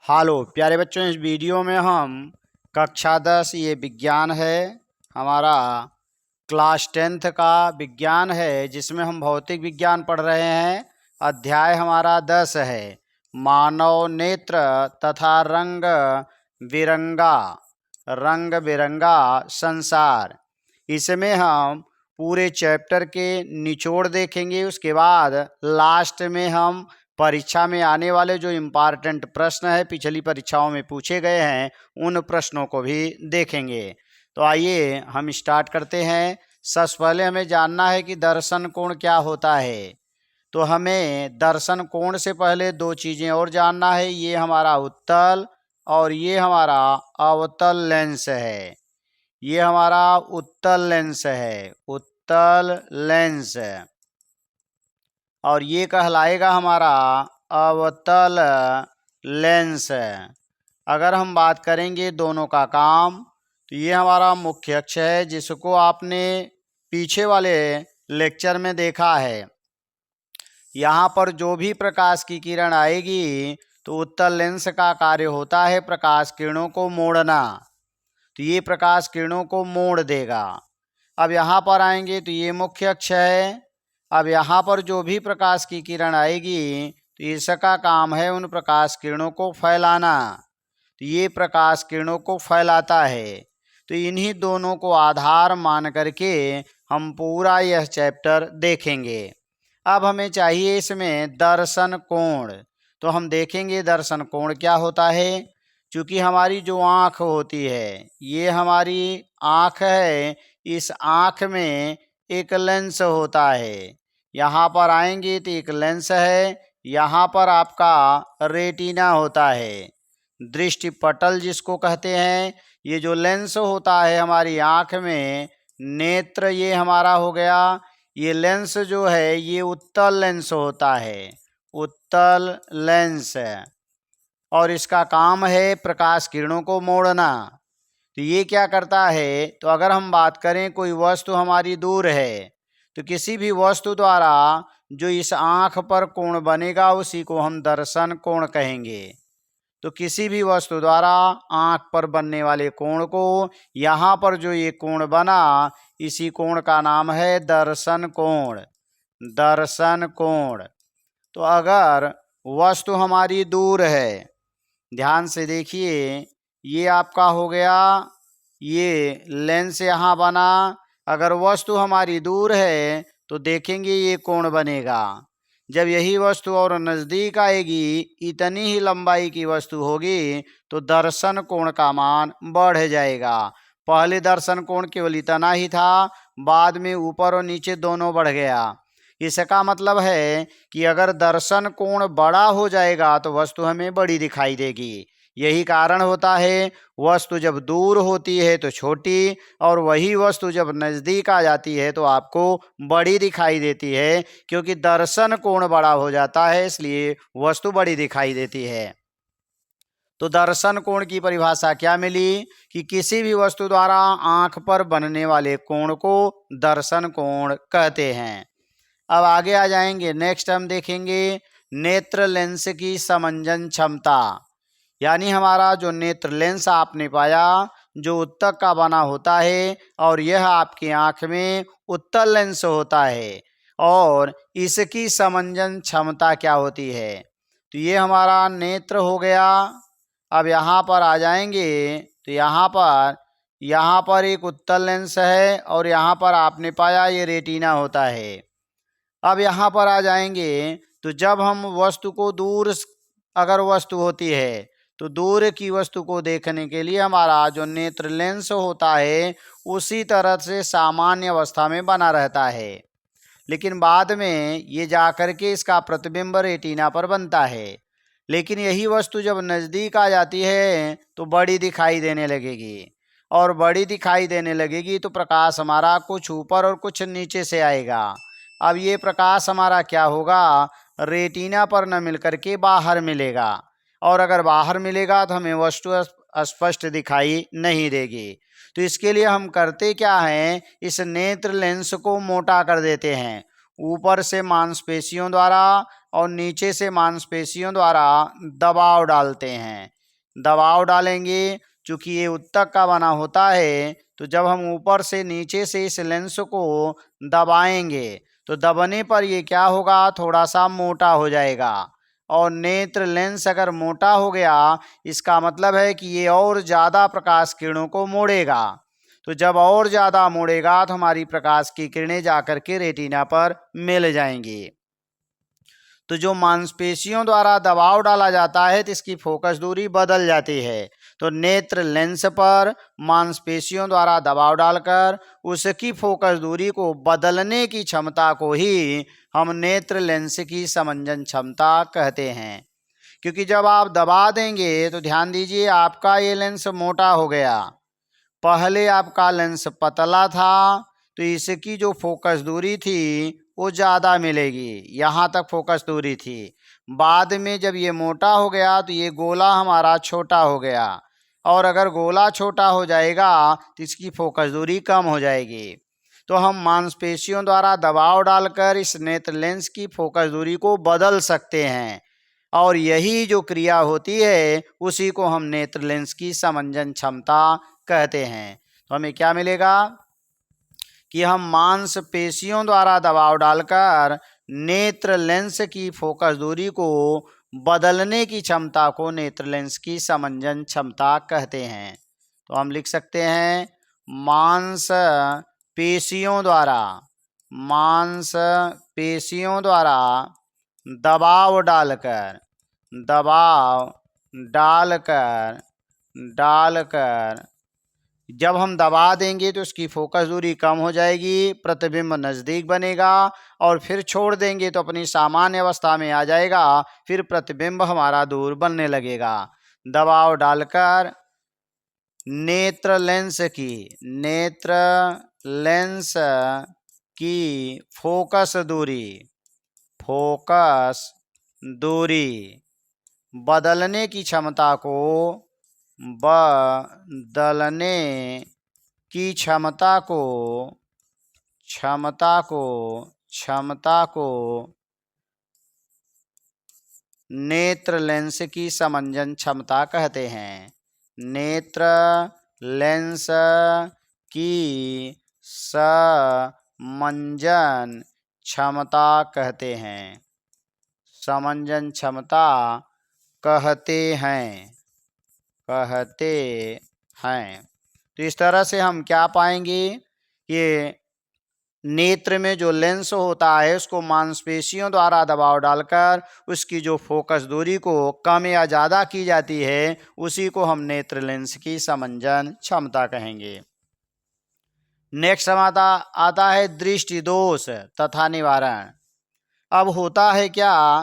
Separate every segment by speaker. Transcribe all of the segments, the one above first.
Speaker 1: Hello प्यारे बच्चों, इस वीडियो में हम कक्षा 10 ये विज्ञान है हमारा क्लास 10th का विज्ञान है, जिसमें हम भौतिक विज्ञान पढ़ रहे हैं। अध्याय हमारा 10 है, मानव नेत्र तथा रंग बिरंगा संसार। इसमें हम पूरे चैप्टर के निचोड़ देखेंगे। उसके बाद लास्ट में हम परीक्षा में आने वाले जो इम्पॉर्टेंट प्रश्न है, पिछली परीक्षाओं में पूछे गए हैं, उन प्रश्नों को भी देखेंगे। तो आइए हम स्टार्ट करते हैं। सबसे पहले हमें जानना है कि दर्शन कोण क्या होता है। तो हमें दर्शन कोण से पहले दो चीज़ें और जानना है। ये हमारा उत्तल और ये हमारा अवतल लेंस है। ये हमारा उत्तल लेंस है, उत्तल लेंस, और ये कहलाएगा हमारा अवतल लेंस। अगर हम बात करेंगे दोनों का काम, तो ये हमारा मुख्य अक्ष है, जिसको आपने पीछे वाले लेक्चर में देखा है। यहाँ पर जो भी प्रकाश की किरण आएगी तो उत्तल लेंस का कार्य होता है प्रकाश किरणों को मोड़ना। तो ये प्रकाश किरणों को मोड़ देगा। अब यहाँ पर आएंगे तो ये मुख्य अक्ष है। अब यहाँ पर जो भी प्रकाश की किरण आएगी तो इसका काम है उन प्रकाश किरणों को फैलाना। तो ये प्रकाश किरणों को फैलाता है। तो इन्हीं दोनों को आधार मान करके हम पूरा यह चैप्टर देखेंगे। अब हमें चाहिए इसमें दर्शन कोण। तो हम देखेंगे दर्शन कोण क्या होता है। चूँकि हमारी जो आँख होती है, ये हमारी आँख है, इस आँख में एक लेंस होता है। यहाँ पर आएंगे तो एक लेंस है, यहाँ पर आपका रेटिना होता है, दृष्टि पटल जिसको कहते हैं। ये जो लेंस होता है हमारी आँख में, नेत्र ये हमारा हो गया। ये लेंस जो है ये उत्तल लेंस होता है, उत्तल लेंस, और इसका काम है प्रकाश किरणों को मोड़ना। तो ये क्या करता है, तो अगर हम बात करें कोई वस्तु हमारी दूर है, तो किसी भी वस्तु द्वारा जो इस आँख पर कोण बनेगा उसी को हम दर्शन कोण कहेंगे। तो किसी भी वस्तु द्वारा आँख पर बनने वाले कोण को, यहाँ पर जो ये कोण बना, इसी कोण का नाम है दर्शन कोण, दर्शन कोण। तो अगर वस्तु हमारी दूर है, ध्यान से देखिए, ये आपका हो गया, ये लेंस यहाँ बना। अगर वस्तु हमारी दूर है तो देखेंगे ये कोण बनेगा। जब यही वस्तु और नज़दीक आएगी, इतनी ही लंबाई की वस्तु होगी, तो दर्शन कोण का मान बढ़ जाएगा। पहले दर्शन कोण केवल इतना ही था, बाद में ऊपर और नीचे दोनों बढ़ गया। इसका मतलब है कि अगर दर्शन कोण बड़ा हो जाएगा तो वस्तु हमें बड़ी दिखाई देगी। यही कारण होता है वस्तु जब दूर होती है तो छोटी, और वही वस्तु जब नज़दीक आ जाती है तो आपको बड़ी दिखाई देती है, क्योंकि दर्शन कोण बड़ा हो जाता है, इसलिए वस्तु बड़ी दिखाई देती है। तो दर्शन कोण की परिभाषा क्या मिली कि किसी भी वस्तु द्वारा आँख पर बनने वाले कोण को दर्शन कोण कहते हैं। अब आगे आ जाएंगे, नेक्स्ट हम देखेंगे नेत्र लेंस की समंजन क्षमता। यानी हमारा जो नेत्र लेंस आपने पाया जो उत्तक का बना होता है, और यह आपकी आँख में उत्तल लेंस होता है, और इसकी समंजन क्षमता क्या होती है। तो ये हमारा नेत्र हो गया। अब यहाँ पर आ जाएंगे तो यहाँ पर एक उत्तल लेंस है, और यहाँ पर आपने पाया ये रेटिना होता है। अब यहाँ पर आ जाएंगे तो जब हम वस्तु को दूर, अगर वस्तु होती है तो दूर की वस्तु को देखने के लिए हमारा जो नेत्र लेंस होता है उसी तरह से सामान्य अवस्था में बना रहता है, लेकिन बाद में ये जाकर के इसका प्रतिबिंब रेटिना पर बनता है। लेकिन यही वस्तु जब नज़दीक आ जाती है तो बड़ी दिखाई देने लगेगी, और बड़ी दिखाई देने लगेगी तो प्रकाश हमारा कुछ ऊपर और कुछ नीचे से आएगा। अब ये प्रकाश हमारा क्या होगा, रेटिना पर न मिल करके बाहर मिलेगा, और अगर बाहर मिलेगा तो हमें वस्तु स्पष्ट दिखाई नहीं देगी। तो इसके लिए हम करते क्या हैं, इस नेत्र लेंस को मोटा कर देते हैं, ऊपर से मांसपेशियों द्वारा और नीचे से मांसपेशियों द्वारा दबाव डालते हैं। दबाव डालेंगे। चूंकि ये उत्तक का बना होता है तो जब हम ऊपर से नीचे से इस लेंस को दबाएंगे तो दबने पर ये क्या होगा, थोड़ा सा मोटा हो जाएगा। और नेत्र लेंस अगर मोटा हो गया इसका मतलब है कि ये और ज़्यादा प्रकाश किरणों को मोड़ेगा। तो जब और ज़्यादा मोड़ेगा तो हमारी प्रकाश की किरणें जाकर के रेटिना पर मिल जाएंगी। तो जो मांसपेशियों द्वारा दबाव डाला जाता है तो इसकी फोकस दूरी बदल जाती है। तो नेत्र लेंस पर मांसपेशियों द्वारा दबाव डालकर उसकी फोकस दूरी को बदलने की क्षमता को ही हम नेत्र लेंस की समंजन क्षमता कहते हैं। क्योंकि जब आप दबा देंगे तो ध्यान दीजिए आपका ये लेंस मोटा हो गया, पहले आपका लेंस पतला था तो इसकी जो फोकस दूरी थी वो ज़्यादा मिलेगी, यहाँ तक फोकस दूरी थी। बाद में जब ये मोटा हो गया तो ये गोला हमारा छोटा हो गया, और अगर गोला छोटा हो जाएगा तो इसकी फोकस दूरी कम हो जाएगी। तो हम मांसपेशियों द्वारा दबाव डालकर इस नेत्र लेंस की फोकस दूरी को बदल सकते हैं, और यही जो क्रिया होती है उसी को हम नेत्र लेंस की समंजन क्षमता कहते हैं। तो हमें क्या मिलेगा कि हम मांसपेशियों द्वारा दबाव डालकर नेत्र लेंस की फोकस दूरी को बदलने की क्षमता को नेत्र लेंस की समंजन क्षमता कहते हैं। तो हम लिख सकते हैं मांसपेशियों द्वारा दबाव डालकर जब हम दबा देंगे तो उसकी फोकस दूरी कम हो जाएगी, प्रतिबिंब नज़दीक बनेगा, और फिर छोड़ देंगे तो अपनी सामान्य अवस्था में आ जाएगा, फिर प्रतिबिंब हमारा दूर बनने लगेगा। दबाव डालकर नेत्र लेंस की फोकस दूरी बदलने की क्षमता को नेत्र लेंस की समंजन क्षमता कहते हैं। नेत्र लेंस की समंजन क्षमता कहते हैं। समंजन क्षमता कहते हैं। तो इस तरह से हम क्या पाएंगे, ये नेत्र में जो लेंस होता है उसको मांसपेशियों द्वारा दबाव डालकर उसकी जो फोकस दूरी को कम या ज़्यादा की जाती है उसी को हम नेत्र लेंस की समंजन क्षमता कहेंगे। नेक्स्ट हमारा आता है दृष्टि दोष तथा निवारण। अब होता है क्या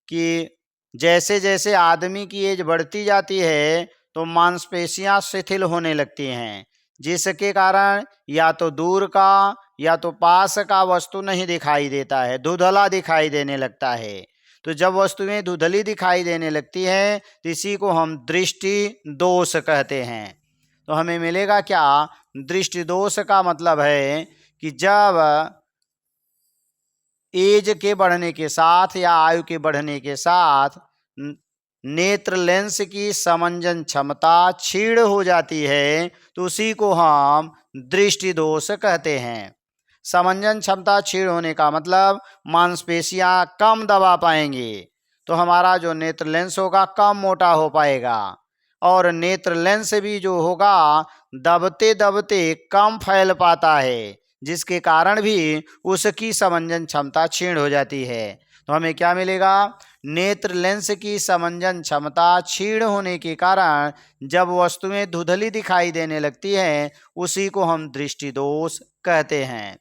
Speaker 1: कि जैसे जैसे आदमी की एज बढ़ती जाती है तो मांसपेशियां शिथिल होने लगती हैं, जिसके कारण या तो दूर का या तो पास का वस्तु नहीं दिखाई देता है, धुंधला दिखाई देने लगता है। तो जब वस्तुएं धुंधली दिखाई देने लगती हैं तो इसी को हम दृष्टि दोष कहते हैं। तो हमें मिलेगा क्या, दृष्टि दोष का मतलब है कि जब एज के बढ़ने के साथ या आयु के बढ़ने के साथ नेत्र लेंस की समंजन क्षमता क्षीण हो जाती है तो उसी को हम दृष्टि दोष कहते हैं। समंजन क्षमता क्षीण होने का मतलब मांसपेशियां कम दबा पाएंगी तो हमारा जो नेत्र लेंस होगा कम मोटा हो पाएगा, और नेत्र लेंस भी जो होगा दबते दबते कम फैल पाता है, जिसके कारण भी उसकी समंजन क्षमता क्षीण हो जाती है। तो हमें क्या मिलेगा, नेत्र लेंस की समंजन क्षमता क्षीण होने के कारण जब वस्तुएं धुंधली दिखाई देने लगती हैं उसी को हम दृष्टि दोष कहते हैं।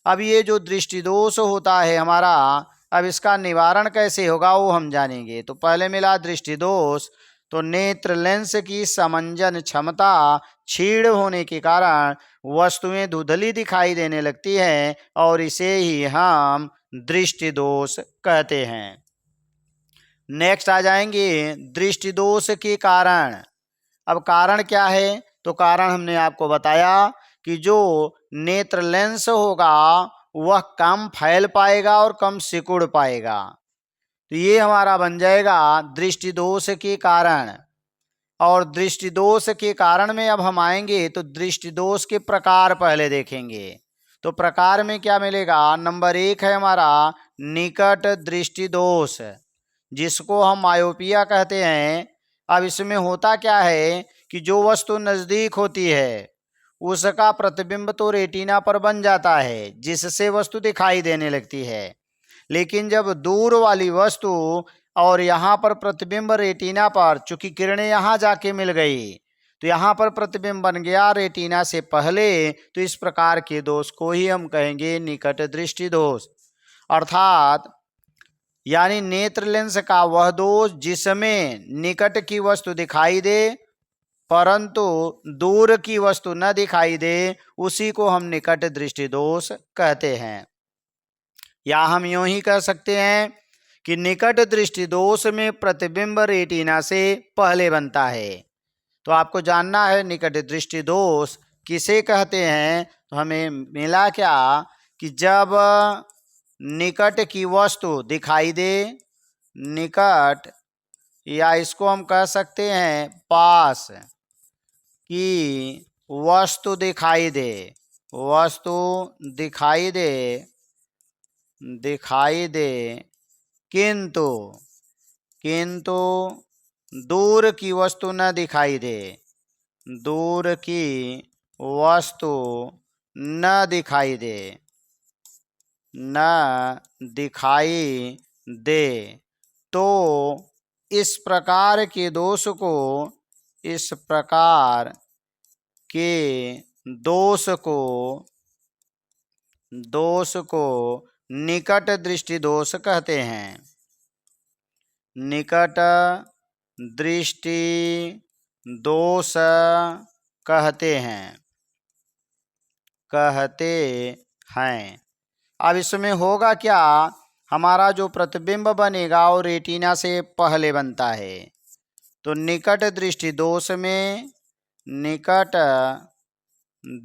Speaker 1: अब ये जो दृष्टि दोष होता है हमारा, अब इसका निवारण कैसे होगा वो हम जानेंगे। तो पहले मिला दृष्टि दोष, तो नेत्र लेंस की समंजन क्षमता क्षीण होने के कारण वस्तुएं धुंधली दिखाई देने लगती हैं और इसे ही हम दृष्टि दोष कहते हैं। नेक्स्ट आ जाएंगे दृष्टि दोष के कारण। अब कारण क्या है, तो कारण हमने आपको बताया कि जो नेत्र लेंस होगा वह कम फैल पाएगा और कम सिकुड़ पाएगा, तो ये हमारा बन जाएगा दृष्टि दोष के कारण। और दृष्टि दोष के कारण में अब हम आएंगे तो दृष्टि दोष के प्रकार पहले देखेंगे। तो प्रकार में क्या मिलेगा, नंबर 1 है हमारा निकट दृष्टि दोष, जिसको हम मायोपिया कहते हैं। अब इसमें होता क्या है कि जो वस्तु नज़दीक होती है उसका प्रतिबिंब तो रेटिना पर बन जाता है, जिससे वस्तु दिखाई देने लगती है। लेकिन जब दूर वाली वस्तु और यहाँ पर प्रतिबिंब रेटिना पर, चूंकि किरणें यहाँ जाके मिल गई तो यहाँ पर प्रतिबिंब बन गया रेटिना से पहले, तो इस प्रकार के दोष को ही हम कहेंगे निकट दृष्टि दोष। अर्थात यानी नेत्र लेंस का वह दोष जिसमें निकट की वस्तु दिखाई दे परंतु दूर की वस्तु न दिखाई दे, उसी को हम निकट दृष्टि दोष कहते हैं। या हम यूं ही कह सकते हैं कि निकट दृष्टि दोष में प्रतिबिंब रेटिना से पहले बनता है। तो आपको जानना है निकट दृष्टि दोष किसे कहते हैं। तो हमें मिला क्या कि जब निकट की वस्तु दिखाई दे, निकट या इसको हम कह सकते हैं पास की वस्तु दिखाई दे, वस्तु दिखाई दे, दिखाई दे किंतु दूर की वस्तु न दिखाई दे, दूर की वस्तु न दिखाई दे, न दिखाई दे, तो इस प्रकार के दोष को, इस प्रकार के दोष को निकट दृष्टि दोष कहते हैं। निकट दृष्टि दोष कहते हैं। अब इसमें होगा क्या, हमारा जो प्रतिबिंब बनेगा वो रेटिना से पहले बनता है। तो निकट दृष्टि दोष में, निकट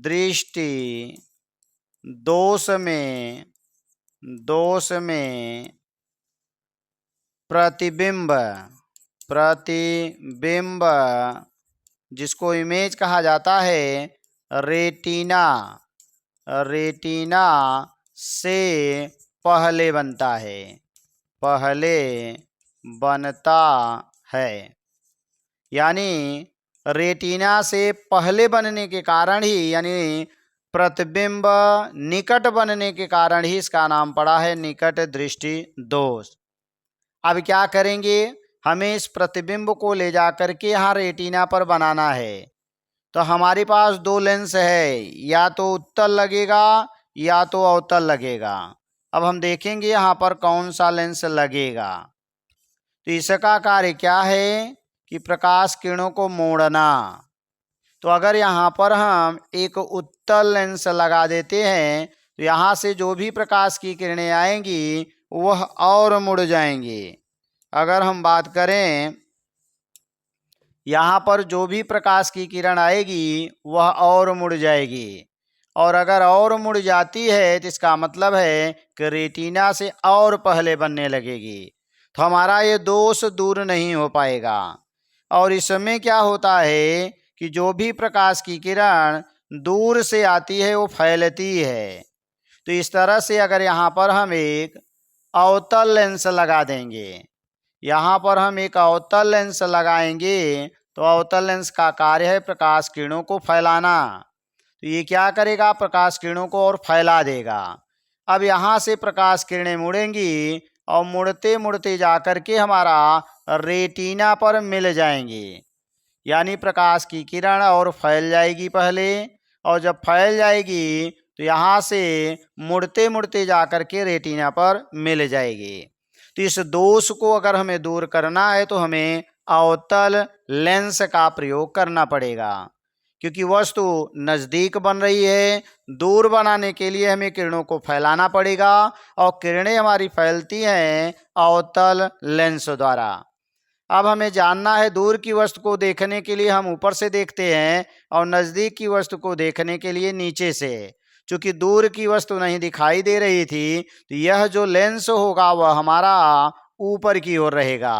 Speaker 1: दृष्टि दोष में प्रतिबिंब जिसको इमेज कहा जाता है, रेटिना से पहले बनता है, पहले बनता है। यानी रेटिना से पहले बनने के कारण ही, यानी प्रतिबिंब निकट बनने के कारण ही इसका नाम पड़ा है निकट दृष्टि दोष। अब क्या करेंगे, हमें इस प्रतिबिंब को ले जाकर के यहाँ रेटिना पर बनाना है। तो हमारे पास दो लेंस है, या तो उत्तल लगेगा या तो अवतल लगेगा। अब हम देखेंगे यहाँ पर कौन सा लेंस लगेगा। तो इसका कार्य क्या है कि प्रकाश किरणों को मोड़ना। तो अगर यहाँ पर हम एक उत्तल लेंस लगा देते हैं तो यहाँ से जो भी प्रकाश की किरणें आएंगी वह और मुड़ जाएंगी। अगर हम बात करें, यहाँ पर जो भी प्रकाश की किरण आएगी वह और मुड़ जाएगी, और अगर और मुड़ जाती है तो इसका मतलब है कि रेटिना से और पहले बनने लगेगी। तो हमारा ये दोष दूर नहीं हो पाएगा। और इसमें क्या होता है कि जो भी प्रकाश की किरण दूर से आती है वो फैलती है। तो इस तरह से अगर यहाँ पर हम एक अवतल लेंस लगा देंगे, यहाँ पर हम एक अवतल लेंस लगाएंगे, तो अवतल लेंस का कार्य है प्रकाश किरणों को फैलाना। तो ये क्या करेगा, प्रकाश किरणों को और फैला देगा। अब यहाँ से प्रकाश किरणें मुड़ेंगी और मुड़ते मुड़ते जा कर के हमारा रेटिना पर मिल जाएंगी। यानी प्रकाश की किरण और फैल जाएगी पहले, और जब फैल जाएगी तो यहाँ से मुड़ते मुड़ते जा कर के रेटिना पर मिल जाएगी। तो इस दोष को अगर हमें दूर करना है तो हमें अवतल लेंस का प्रयोग करना पड़ेगा, क्योंकि वस्तु नज़दीक बन रही है। दूर बनाने के लिए हमें किरणों को फैलाना पड़ेगा, और किरणें हमारी फैलती हैं अवतल लेंस द्वारा। अब हमें जानना है, दूर की वस्तु को देखने के लिए हम ऊपर से देखते हैं और नज़दीक की वस्तु को देखने के लिए नीचे से। चूँकि दूर की वस्तु नहीं दिखाई दे रही थी तो यह जो लेंस होगा वह हमारा ऊपर की ओर रहेगा।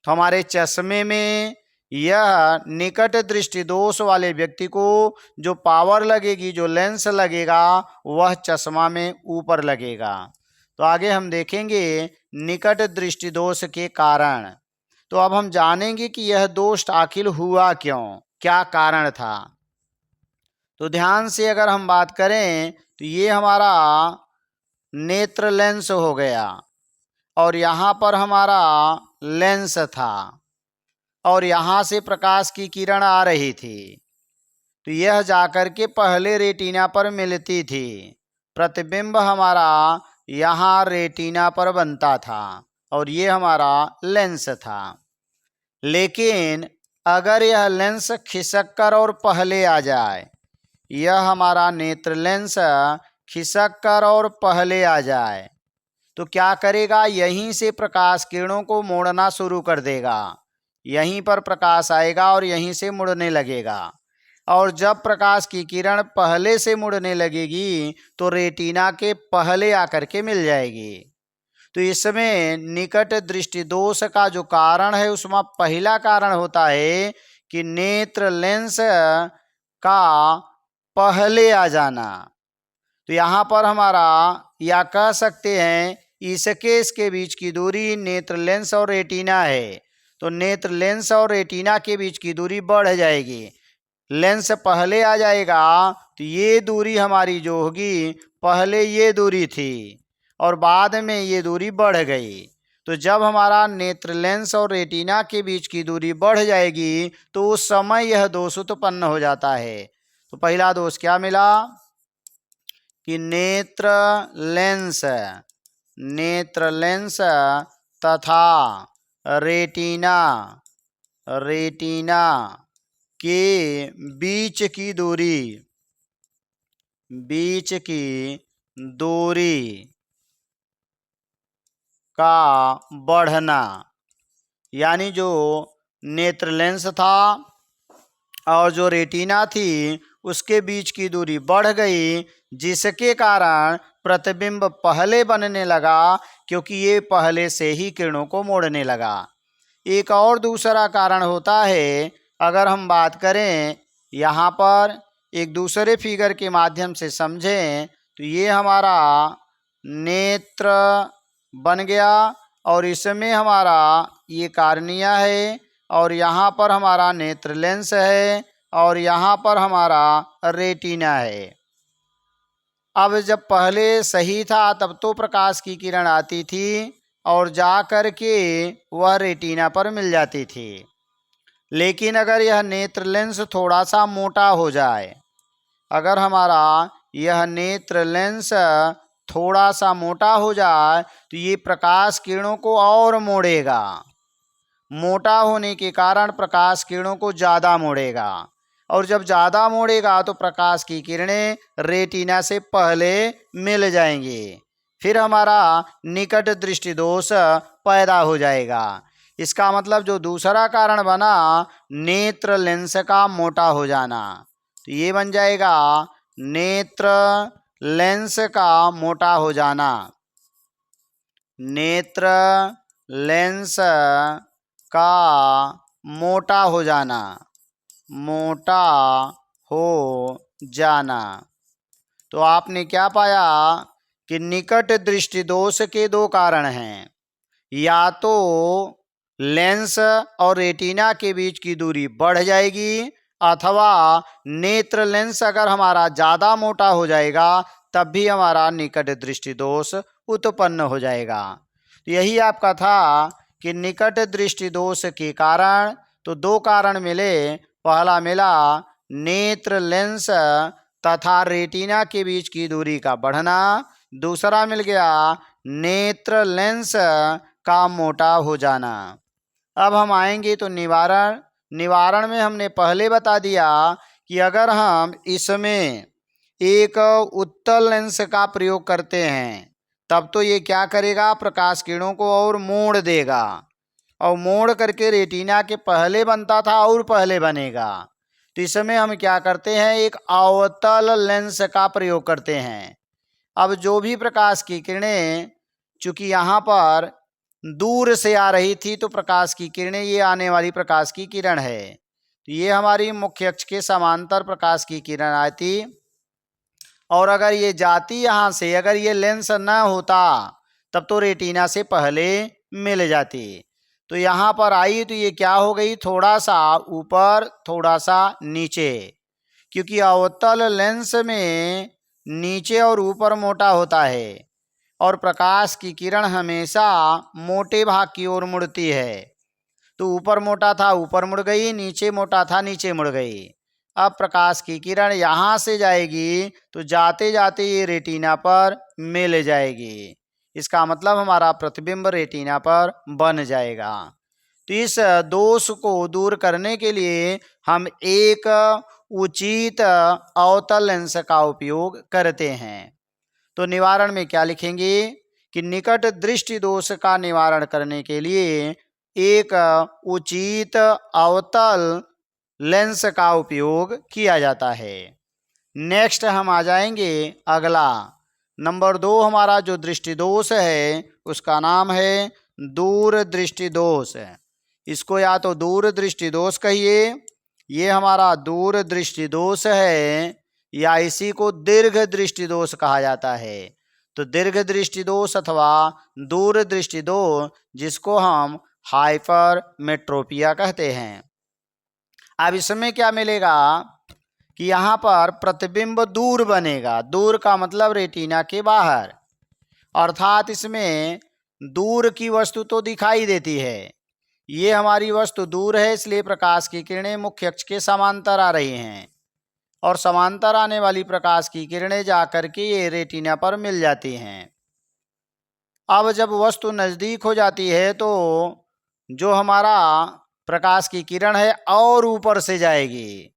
Speaker 1: तो हमारे चश्मे में यह निकट दृष्टि दोष वाले व्यक्ति को जो पावर लगेगी, जो लेंस लगेगा, वह चश्मा में ऊपर लगेगा। तो आगे हम देखेंगे निकट दृष्टि दोष के कारण। तो अब हम जानेंगे कि यह दोष आखिर हुआ क्यों, क्या कारण था। तो ध्यान से अगर हम बात करें तो ये हमारा नेत्र लेंस हो गया और यहाँ पर हमारा लेंस था और यहाँ से प्रकाश की किरण आ रही थी। तो यह जाकर के पहले रेटिना पर मिलती थी। प्रतिबिंब हमारा यहाँ रेटिना पर बनता था और ये हमारा लेंस था। लेकिन अगर यह लेंस खिसक कर और पहले आ जाए, यह हमारा नेत्र लेंस खिसक कर और पहले आ जाए तो क्या करेगा, यहीं से प्रकाश किरणों को मोड़ना शुरू कर देगा। यहीं पर प्रकाश आएगा और यहीं से मुड़ने लगेगा। और जब प्रकाश की किरण पहले से मुड़ने लगेगी तो रेटिना के पहले आकर के मिल जाएगी। तो इसमें निकट दृष्टि दोष का जो कारण है उसमें पहला कारण होता है कि नेत्र लेंस का पहले आ जाना। तो यहाँ पर हमारा या कह सकते हैं इसके बीच की दूरी नेत्र लेंस और रेटिना है। तो नेत्र लेंस और रेटिना के बीच की दूरी बढ़ जाएगी। लेंस पहले आ जाएगा तो ये दूरी हमारी जो होगी, पहले ये दूरी थी और बाद में ये दूरी बढ़ गई। तो जब हमारा नेत्र लेंस और रेटिना के बीच की दूरी बढ़ जाएगी तो उस समय यह दोष उत्पन्न हो जाता है। तो पहला दोष क्या मिला कि नेत्र लेंस तथा रेटिना के बीच की दूरी का बढ़ना, यानी जो नेत्र लेंस था और जो रेटिना थी उसके बीच की दूरी बढ़ गई, जिसके कारण प्रतिबिंब पहले बनने लगा क्योंकि ये पहले से ही किरणों को मोड़ने लगा। एक और दूसरा कारण होता है, अगर हम बात करें यहाँ पर एक दूसरे फिगर के माध्यम से समझें तो ये हमारा नेत्र बन गया और इसमें हमारा ये कार्निया है और यहाँ पर हमारा नेत्र लेंस है और यहाँ पर हमारा रेटिना है। अब जब पहले सही था तब तो प्रकाश की किरण आती थी और जा कर के वह रेटिना पर मिल जाती थी। लेकिन अगर यह नेत्र लेंस थोड़ा सा मोटा हो जाए, अगर हमारा यह नेत्र लेंस थोड़ा सा मोटा हो जाए तो ये प्रकाश किरणों को और मोड़ेगा। मोटा होने के कारण प्रकाश किरणों को ज़्यादा मोड़ेगा और जब ज़्यादा मोड़ेगा तो प्रकाश की किरणें रेटिना से पहले मिल जाएंगी। फिर हमारा निकट दृष्टि दोष पैदा हो जाएगा। इसका मतलब जो दूसरा कारण बना नेत्र लेंस का मोटा हो जाना, तो ये बन जाएगा नेत्र लेंस का मोटा हो जाना। नेत्र लेंस का मोटा हो जाना। तो आपने क्या पाया कि निकट दृष्टि दोष के दो कारण हैं, या तो लेंस और रेटिना के बीच की दूरी बढ़ जाएगी अथवा नेत्र लेंस अगर हमारा ज़्यादा मोटा हो जाएगा तब भी हमारा निकट दृष्टि दोष उत्पन्न हो जाएगा। तो यही आपका था कि निकट दृष्टि दोष के कारण तो दो कारण मिले। पहला मिला नेत्र लेंस तथा रेटिना के बीच की दूरी का बढ़ना, दूसरा मिल गया नेत्र लेंस का मोटा हो जाना। अब हम आएंगे तो निवारण में हमने पहले बता दिया कि अगर हम इसमें एक उत्तल लेंस का प्रयोग करते हैं तब तो ये क्या करेगा, प्रकाश किरणों को और मोड़ देगा और मोड़ करके रेटिना के पहले बनता था और पहले बनेगा। तो इसमें हम क्या करते हैं, एक अवतल लेंस का प्रयोग करते हैं। अब जो भी प्रकाश की किरणें, चूँकि यहाँ पर दूर से आ रही थी तो प्रकाश की किरणें, ये आने वाली प्रकाश की किरण है। तो ये हमारी मुख्य अक्ष के समांतर प्रकाश की किरण आई थी। और अगर ये जाती यहाँ से, अगर ये लेंस न होता तब तो रेटिना से पहले मिल जाती। तो यहाँ पर आई तो ये क्या हो गई, थोड़ा सा ऊपर थोड़ा सा नीचे, क्योंकि अवतल लेंस में नीचे और ऊपर मोटा होता है और प्रकाश की किरण हमेशा मोटे भाग की ओर मुड़ती है। तो ऊपर मोटा था ऊपर मुड़ गई, नीचे मोटा था नीचे मुड़ गई। अब प्रकाश की किरण यहाँ से जाएगी तो जाते जाते ये रेटिना पर मिल जाएगी। इसका मतलब हमारा प्रतिबिंब रेटिना पर बन जाएगा। तो इस दोष को दूर करने के लिए हम एक उचित अवतल लेंस का उपयोग करते हैं। तो निवारण में क्या लिखेंगे कि निकट दृष्टि दोष का निवारण करने के लिए एक उचित अवतल लेंस का उपयोग किया जाता है। नेक्स्ट हम आ जाएंगे अगला, नंबर 2 हमारा जो दृष्टि दोष है उसका नाम है दूर दृष्टि दोष। इसको या तो दूर दृष्टि दोष कहिए, ये हमारा दूर दृष्टि दोष है, या इसी को दीर्घ दृष्टि दोष कहा जाता है। तो दीर्घ दृष्टि दोष अथवा दूर दृष्टि दोष, जिसको हम हाइपरमेट्रोपिया कहते हैं। अब इसमें क्या मिलेगा कि यहाँ पर प्रतिबिंब दूर बनेगा। दूर का मतलब रेटिना के बाहर, अर्थात इसमें दूर की वस्तु तो दिखाई देती है। ये हमारी वस्तु दूर है, इसलिए प्रकाश की किरणें मुख्य अक्ष के समांतर आ रही हैं और समांतर आने वाली प्रकाश की किरणें जाकर के ये रेटिना पर मिल जाती हैं। अब जब वस्तु नज़दीक हो जाती है तो जो हमारा प्रकाश की किरण है और ऊपर से जाएगी,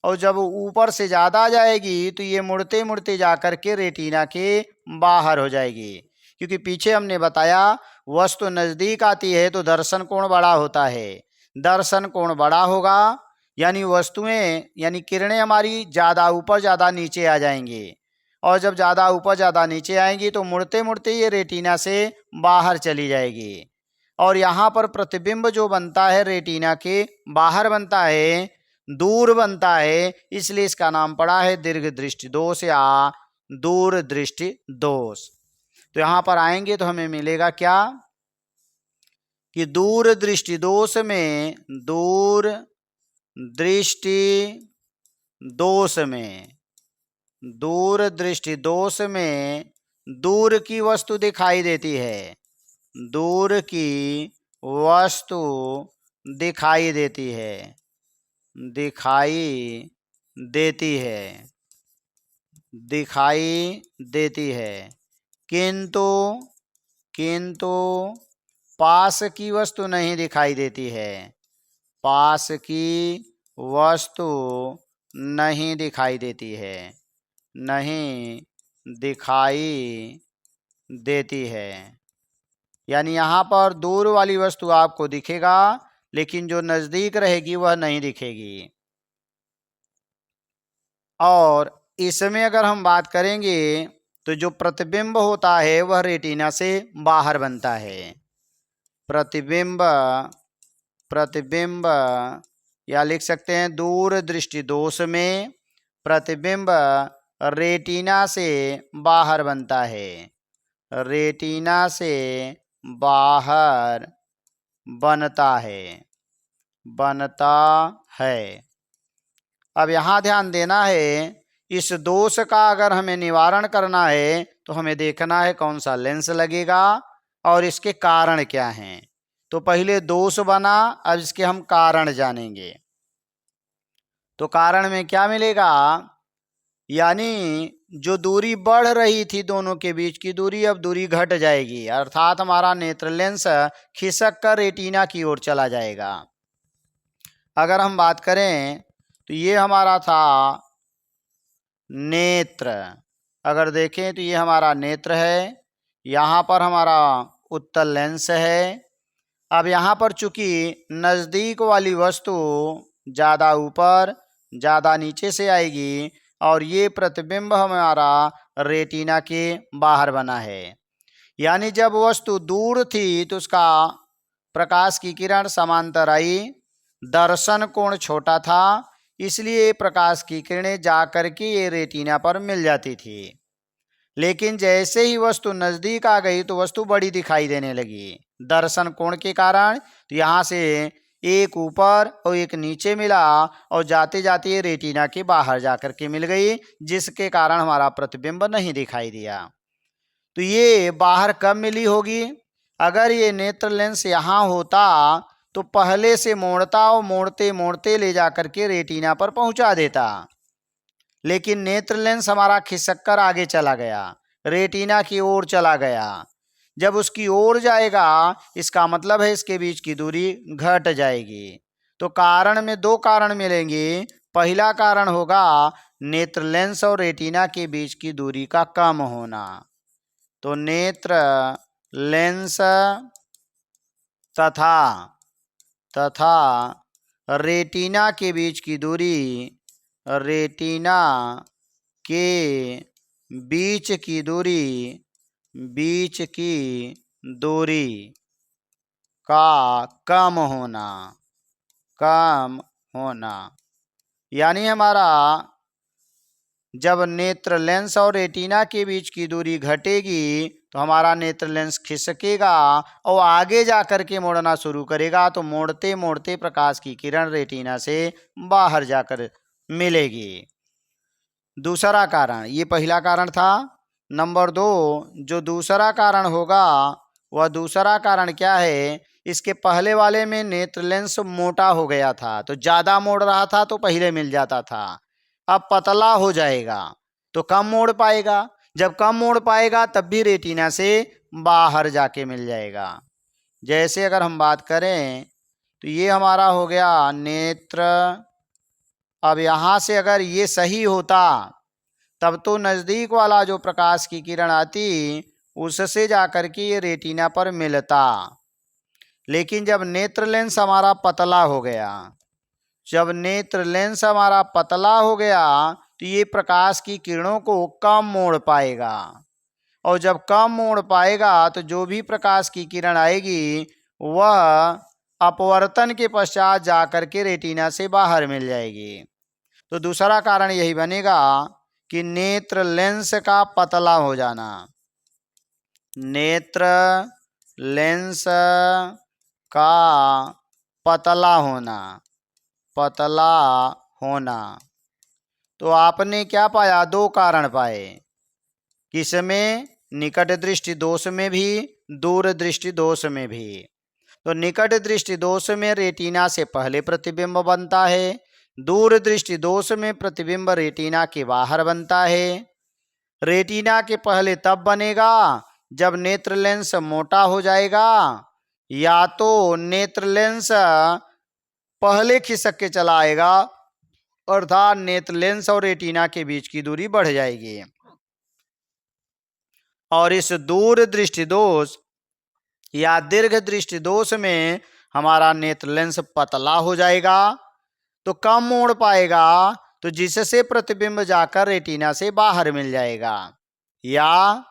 Speaker 1: और जब ऊपर से ज़्यादा जाएगी तो ये मुड़ते मुड़ते जा कर के रेटिना के बाहर हो जाएगी। क्योंकि पीछे हमने बताया वस्तु नज़दीक आती है तो दर्शन कोण बड़ा होता है। दर्शन कोण बड़ा होगा यानी वस्तुएं यानी किरणें हमारी ज़्यादा ऊपर ज़्यादा नीचे आ जाएंगी, और जब ज़्यादा ऊपर ज़्यादा नीचे आएंगी तो मुड़ते मुड़ते ये रेटिना से बाहर चली जाएगी। और यहाँ पर प्रतिबिंब जो बनता है रेटिना के बाहर बनता है, दूर बनता है, इसलिए इसका नाम पड़ा है दीर्घ दृष्टि दोष या दूर दृष्टि दोष। तो यहाँ पर आएंगे तो हमें मिलेगा क्या कि दूर दृष्टि दोष में दूर दृष्टि दोष में दूर दृष्टि दोष में दूर की वस्तु दिखाई देती है। दूर की वस्तु दिखाई देती है, दिखाई देती है, दिखाई देती है, किंतु किंतु पास की वस्तु नहीं दिखाई देती है। पास की वस्तु नहीं दिखाई देती है, नहीं दिखाई देती है। यानी यहाँ पर दूर वाली वस्तु आपको दिखेगा लेकिन जो नज़दीक रहेगी वह नहीं दिखेगी। और इसमें अगर हम बात करेंगे तो जो प्रतिबिंब होता है वह रेटिना से बाहर बनता है। प्रतिबिंब प्रतिबिंब या लिख सकते हैं दूर दृष्टि दोष में प्रतिबिंब रेटिना से बाहर बनता है, रेटिना से बाहर बनता है। अब यहाँ ध्यान देना है, इस दोष का अगर हमें निवारण करना है तो हमें देखना है कौन सा लेंस लगेगा और इसके कारण क्या हैं। तो पहले दोष बना, अब इसके हम कारण जानेंगे। तो कारण में क्या मिलेगा, यानी जो दूरी बढ़ रही थी दोनों के बीच की दूरी, अब दूरी घट जाएगी, अर्थात हमारा नेत्र लेंस खिसक कर रेटिना की ओर चला जाएगा। अगर हम बात करें तो ये हमारा था नेत्र। अगर देखें तो ये हमारा नेत्र है, यहाँ पर हमारा उत्तल लेंस है। अब यहाँ पर चूंकि नज़दीक वाली वस्तु ज़्यादा ऊपर ज़्यादा नीचे से आएगी और ये प्रतिबिंब हमारा रेटिना के बाहर बना है, यानी जब वस्तु दूर थी तो उसका प्रकाश की किरण समांतर आई, दर्शन कोण छोटा था, इसलिए प्रकाश की किरणें जाकर के ये रेटिना पर मिल जाती थी। लेकिन जैसे ही वस्तु नजदीक आ गई तो वस्तु बड़ी दिखाई देने लगी दर्शन कोण के कारण। तो यहाँ से एक ऊपर और एक नीचे मिला और जाते जाते ये रेटिना के बाहर जाकर के मिल गई, जिसके कारण हमारा प्रतिबिंब नहीं दिखाई दिया। तो ये बाहर कब मिली होगी? अगर ये नेत्र लेंस यहाँ होता तो पहले से मोड़ता और मोड़ते मोड़ते ले जाकर के रेटिना पर पहुंचा देता। लेकिन नेत्र लेंस हमारा खिसक कर आगे चला गया, रेटिना की ओर चला गया। जब उसकी ओर जाएगा इसका मतलब है इसके बीच की दूरी घट जाएगी। तो कारण में दो कारण मिलेंगे। पहला कारण होगा नेत्र लेंस और रेटिना के बीच की दूरी का कम होना। तो नेत्र लेंस तथा रेटिना के बीच की दूरी, रेटिना के बीच की दूरी का कम होना। यानी हमारा जब नेत्र लेंस और रेटिना के बीच की दूरी घटेगी तो हमारा नेत्र लेंस खिसकेगा और आगे जाकर के मोड़ना शुरू करेगा। तो मोड़ते मोड़ते प्रकाश की किरण रेटिना से बाहर जाकर मिलेगी। दूसरा कारण, ये पहला कारण था। नंबर 2, जो दूसरा कारण होगा वह दूसरा कारण क्या है? इसके पहले वाले में नेत्र लेंस मोटा हो गया था, तो ज़्यादा मोड़ रहा था तो पहले मिल जाता था। अब पतला हो जाएगा तो कम मोड़ पाएगा, जब कम मोड़ पाएगा तब भी रेटिना से बाहर जाके मिल जाएगा। जैसे अगर हम बात करें तो ये हमारा हो गया नेत्र। अब यहाँ से अगर ये सही होता तब तो नज़दीक वाला जो प्रकाश की किरण आती उससे जाकर के ये रेटिना पर मिलता। लेकिन जब नेत्र लेंस हमारा पतला हो गया, तो ये प्रकाश की किरणों को कम मोड़ पाएगा। और जब कम मोड़ पाएगा तो जो भी प्रकाश की किरण आएगी वह अपवर्तन के पश्चात जाकर के रेटिना से बाहर मिल जाएगी। तो दूसरा कारण यही बनेगा कि नेत्र लेंस का पतला हो जाना। नेत्र लेंस का पतला होना। तो आपने क्या पाया? दो कारण पाए। किसमें? निकट दृष्टि दोष में भी, दूर दृष्टि दोष में भी। तो निकट दृष्टि दोष में रेटिना से पहले प्रतिबिंब बनता है, दूर दृष्टि दोष में प्रतिबिंब रेटिना के बाहर बनता है। रेटिना के पहले तब बनेगा जब नेत्र लेंस मोटा हो जाएगा, या तो नेत्र लेंस पहले खिसक के चला आएगा, अर्थात नेत्र लेंस और रेटिना के बीच की दूरी बढ़ जाएगी। और इस दूर दृष्टि दोष या दीर्घ दृष्टि दोष में हमारा नेत्र लेंस पतला हो जाएगा तो कम मोड़ पाएगा, तो जिससे प्रतिबिंब जाकर रेटिना से बाहर मिल जाएगा। या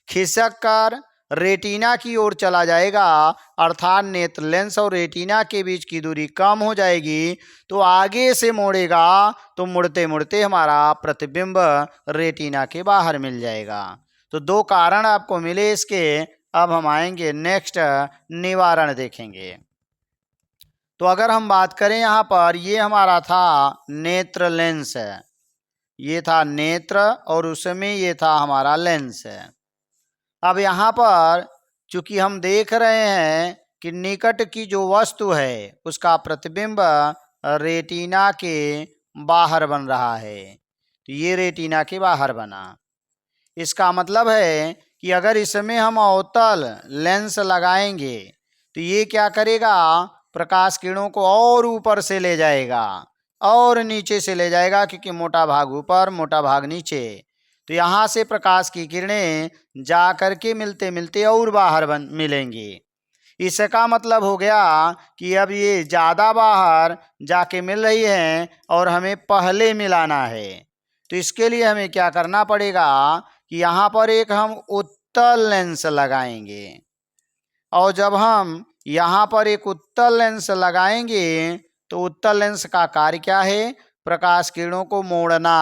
Speaker 1: खिसक कर रेटिना की ओर चला जाएगा, अर्थात नेत्र लेंस और रेटिना के बीच की दूरी कम हो जाएगी, तो आगे से मोड़ेगा तो मुड़ते मुड़ते हमारा प्रतिबिंब रेटिना के बाहर मिल जाएगा। तो दो कारण आपको मिले इसके। अब हम आएंगे नेक्स्ट, निवारण देखेंगे। तो अगर हम बात करें यहाँ पर, ये हमारा था नेत्र लेंस, ये था नेत्र और उसमें ये था हमारा लेंस। अब यहाँ पर चूंकि हम देख रहे हैं कि निकट की जो वस्तु है उसका प्रतिबिंब रेटिना के बाहर बन रहा है, तो ये रेटिना के बाहर बना। इसका मतलब है कि अगर इसमें हम अवतल लेंस लगाएंगे तो ये क्या करेगा? प्रकाश किरणों को और ऊपर से ले जाएगा और नीचे से ले जाएगा, क्योंकि मोटा भाग ऊपर मोटा भाग नीचे। तो यहाँ से प्रकाश की किरणें जा कर के मिलते मिलते और बाहर मिलेंगी। इसका मतलब हो गया कि अब ये ज़्यादा बाहर जाके मिल रही है और हमें पहले मिलाना है। तो इसके लिए हमें क्या करना पड़ेगा कि यहाँ पर एक हम उत्तल लेंस लगाएंगे। और जब हम यहाँ पर एक उत्तल लेंस लगाएंगे तो उत्तल लेंस का कार्य क्या है? प्रकाश किरणों को मोड़ना।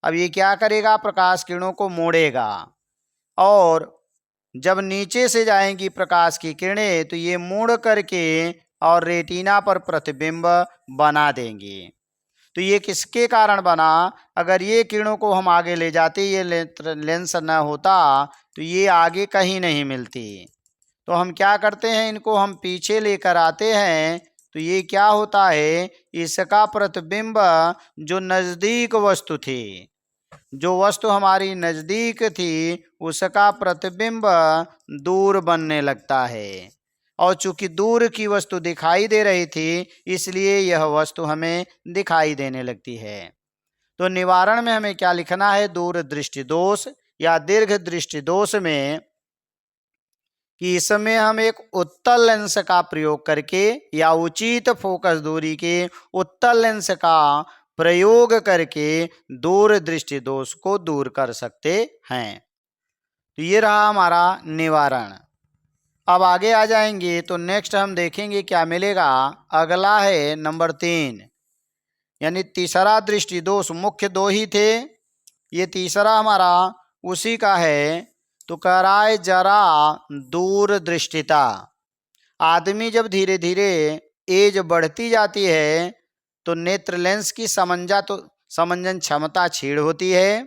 Speaker 1: अब ये क्या करेगा? प्रकाश किरणों को मोड़ेगा। और जब नीचे से जाएंगी प्रकाश की किरणें तो ये मोड़ करके और रेटिना पर प्रतिबिंब बना देंगे। तो ये किसके कारण बना? अगर ये किरणों को हम आगे ले जाते, ये लेंस न होता तो ये आगे कहीं नहीं मिलती। तो हम क्या करते हैं, इनको हम पीछे लेकर आते हैं। तो ये क्या होता है, इसका प्रतिबिंब जो नज़दीक वस्तु थी, जो वस्तु हमारी नज़दीक थी, उसका प्रतिबिंब दूर बनने लगता है। और चूंकि दूर की वस्तु दिखाई दे रही थी, इसलिए यह वस्तु हमें दिखाई देने लगती है। तो निवारण में हमें क्या लिखना है? दूर दृष्टि दोष या दीर्घ दृष्टि दोष में कि इसमें हम एक उत्तल लेंस का प्रयोग करके या उचित फोकस दूरी के उत्तल लेंस का प्रयोग करके दूर दृष्टि दोष को दूर कर सकते हैं। तो ये रहा हमारा निवारण। अब आगे आ जाएंगे तो नेक्स्ट हम देखेंगे क्या मिलेगा। अगला है नंबर 3, यानी तीसरा दृष्टि दोष। मुख्य दो ही थे, ये तीसरा हमारा उसी का है। तो कह रहा है जरा दूर दृष्टिता। आदमी जब धीरे धीरे एज बढ़ती जाती है तो नेत्र लेंस की समंजन क्षमता क्षीण होती है,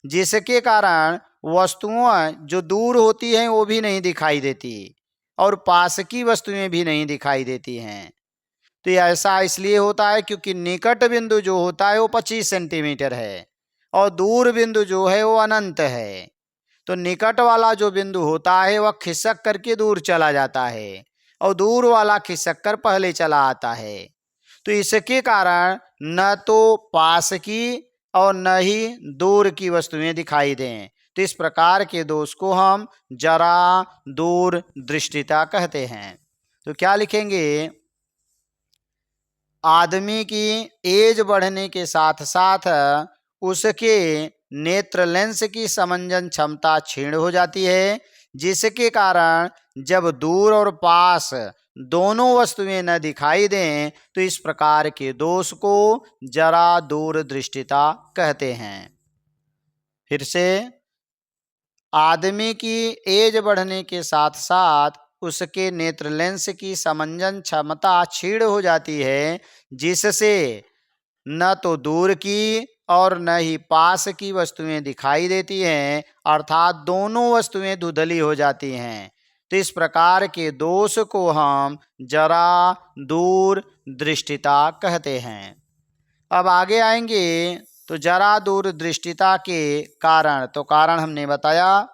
Speaker 1: जिसके कारण वस्तुएं जो दूर होती हैं वो भी नहीं दिखाई देती और पास की वस्तुएं भी नहीं दिखाई देती हैं। तो ऐसा इसलिए होता है क्योंकि निकट बिंदु जो होता है वो 25 सेंटीमीटर है और दूर बिंदु जो है वो अनंत है। तो निकट वाला जो बिंदु होता है वह खिसक करके दूर चला जाता है और दूर वाला खिसक कर पहले चला आता है। तो इसके कारण न तो पास की और न ही दूर की वस्तुएं दिखाई दें। तो इस प्रकार के दोष को हम जरा दूर दृष्टिता कहते हैं। तो क्या लिखेंगे? आदमी की एज बढ़ने के साथ साथ उसके नेत्र लेंस की समंजन क्षमता क्षीण हो जाती है, जिसके कारण जब दूर और पास दोनों वस्तुएं न दिखाई दें तो इस प्रकार के दोष को जरा दूर दृष्टिता कहते हैं। फिर से, आदमी की एज बढ़ने के साथ साथ उसके नेत्र लेंस की समंजन क्षमता क्षीण हो जाती है, जिससे न तो दूर की और न ही पास की वस्तुएं दिखाई देती हैं, अर्थात दोनों वस्तुएं धुंधली हो जाती हैं। तो इस प्रकार के दोष को हम जरा दूर दृष्टिता कहते हैं। अब आगे आएंगे तो जरा दूर दृष्टिता के कारण। तो कारण हमने बताया,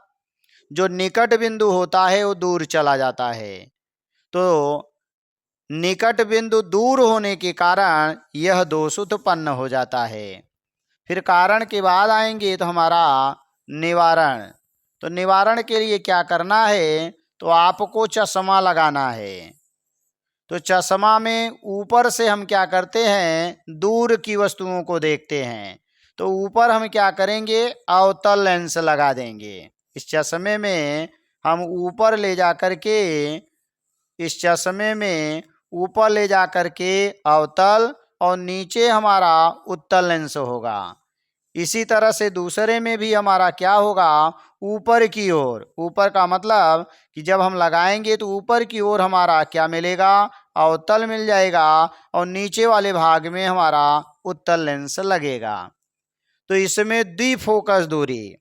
Speaker 1: जो निकट बिंदु होता है वो दूर चला जाता है। तो निकट बिंदु दूर होने के कारण यह दोष उत्पन्न हो जाता है। फिर कारण के बाद आएंगे तो हमारा निवारण। तो निवारण के लिए क्या करना है? तो आपको चश्मा लगाना है। तो चश्मा में ऊपर से हम क्या करते हैं, दूर की वस्तुओं को देखते हैं। तो ऊपर हम क्या करेंगे, अवतल लेंस लगा देंगे। इस चश्मे में हम ऊपर ले जा करके इस चश्मे में ऊपर ले जा करके अवतल और नीचे हमारा उत्तल लेंस होगा। इसी तरह से दूसरे में भी हमारा क्या होगा, ऊपर की ओर। ऊपर का मतलब कि जब हम लगाएंगे तो ऊपर की ओर हमारा क्या मिलेगा, अवतल मिल जाएगा और नीचे वाले भाग में हमारा उत्तल लेंस लगेगा। तो इसमें द्विफोकस दूरी,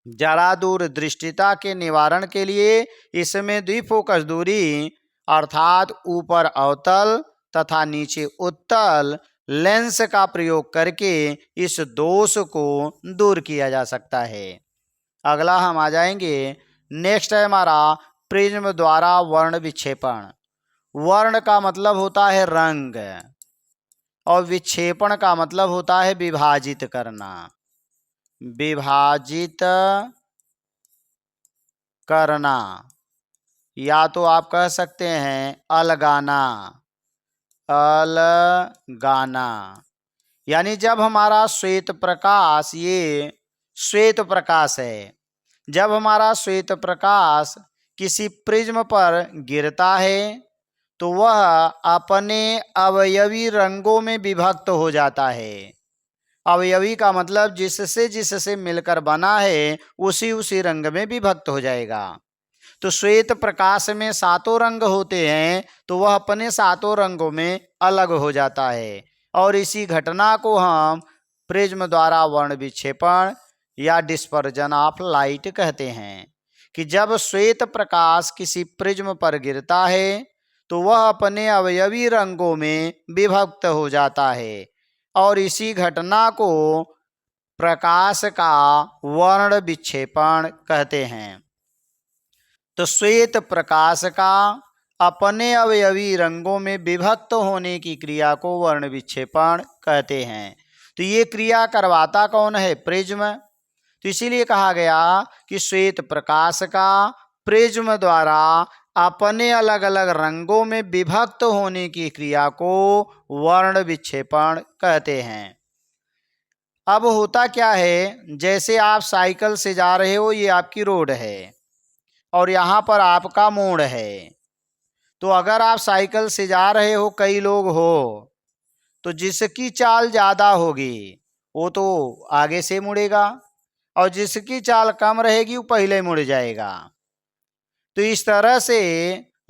Speaker 1: जरा दूर दृष्टिता के निवारण के लिए इसमें द्विफोकस दूरी अर्थात ऊपर अवतल तथा नीचे उत्तल लेंस का प्रयोग करके इस दोष को दूर किया जा सकता है। अगला हम आ जाएंगे, नेक्स्ट है हमारा प्रिज्म द्वारा वर्ण विक्षेपण। वर्ण का मतलब होता है रंग और विक्षेपण का मतलब होता है विभाजित करना। विभाजित करना या तो आप कह सकते हैं अलगाना। अलगाना यानी जब हमारा श्वेत प्रकाश, ये श्वेत प्रकाश है, जब हमारा श्वेत प्रकाश किसी प्रिज्म पर गिरता है तो वह अपने अवयवी रंगों में विभक्त हो जाता है। अवयवी का मतलब जिससे जिससे मिलकर बना है उसी उसी रंग में विभक्त हो जाएगा। तो श्वेत प्रकाश में सातों रंग होते हैं तो वह अपने सातों रंगों में अलग हो जाता है, और इसी घटना को हम प्रिज्म द्वारा वर्ण विक्षेपण या डिस्पर्जन ऑफ लाइट कहते हैं। कि जब श्वेत प्रकाश किसी प्रिज्म पर गिरता है तो वह अपने अवयवी रंगों में विभक्त हो जाता है, और इसी घटना को प्रकाश का वर्ण विक्षेपण कहते हैं। तो श्वेत प्रकाश का अपने अवयवी रंगों में विभक्त होने की क्रिया को वर्ण विक्षेपण कहते हैं। तो ये क्रिया करवाता कौन है? प्रिज्म। तो इसीलिए कहा गया कि श्वेत प्रकाश का प्रिज्म द्वारा अपने अलग अलग रंगों में विभक्त होने की क्रिया को वर्ण विक्षेपण कहते हैं। अब होता क्या है, जैसे आप साइकिल से जा रहे हो, ये आपकी रोड है और यहाँ पर आपका मोड़ है। तो अगर आप साइकिल से जा रहे हो, कई लोग हो, तो जिसकी चाल ज़्यादा होगी वो तो आगे से मुड़ेगा, और जिसकी चाल कम रहेगी वो पहले मुड़ जाएगा। तो इस तरह से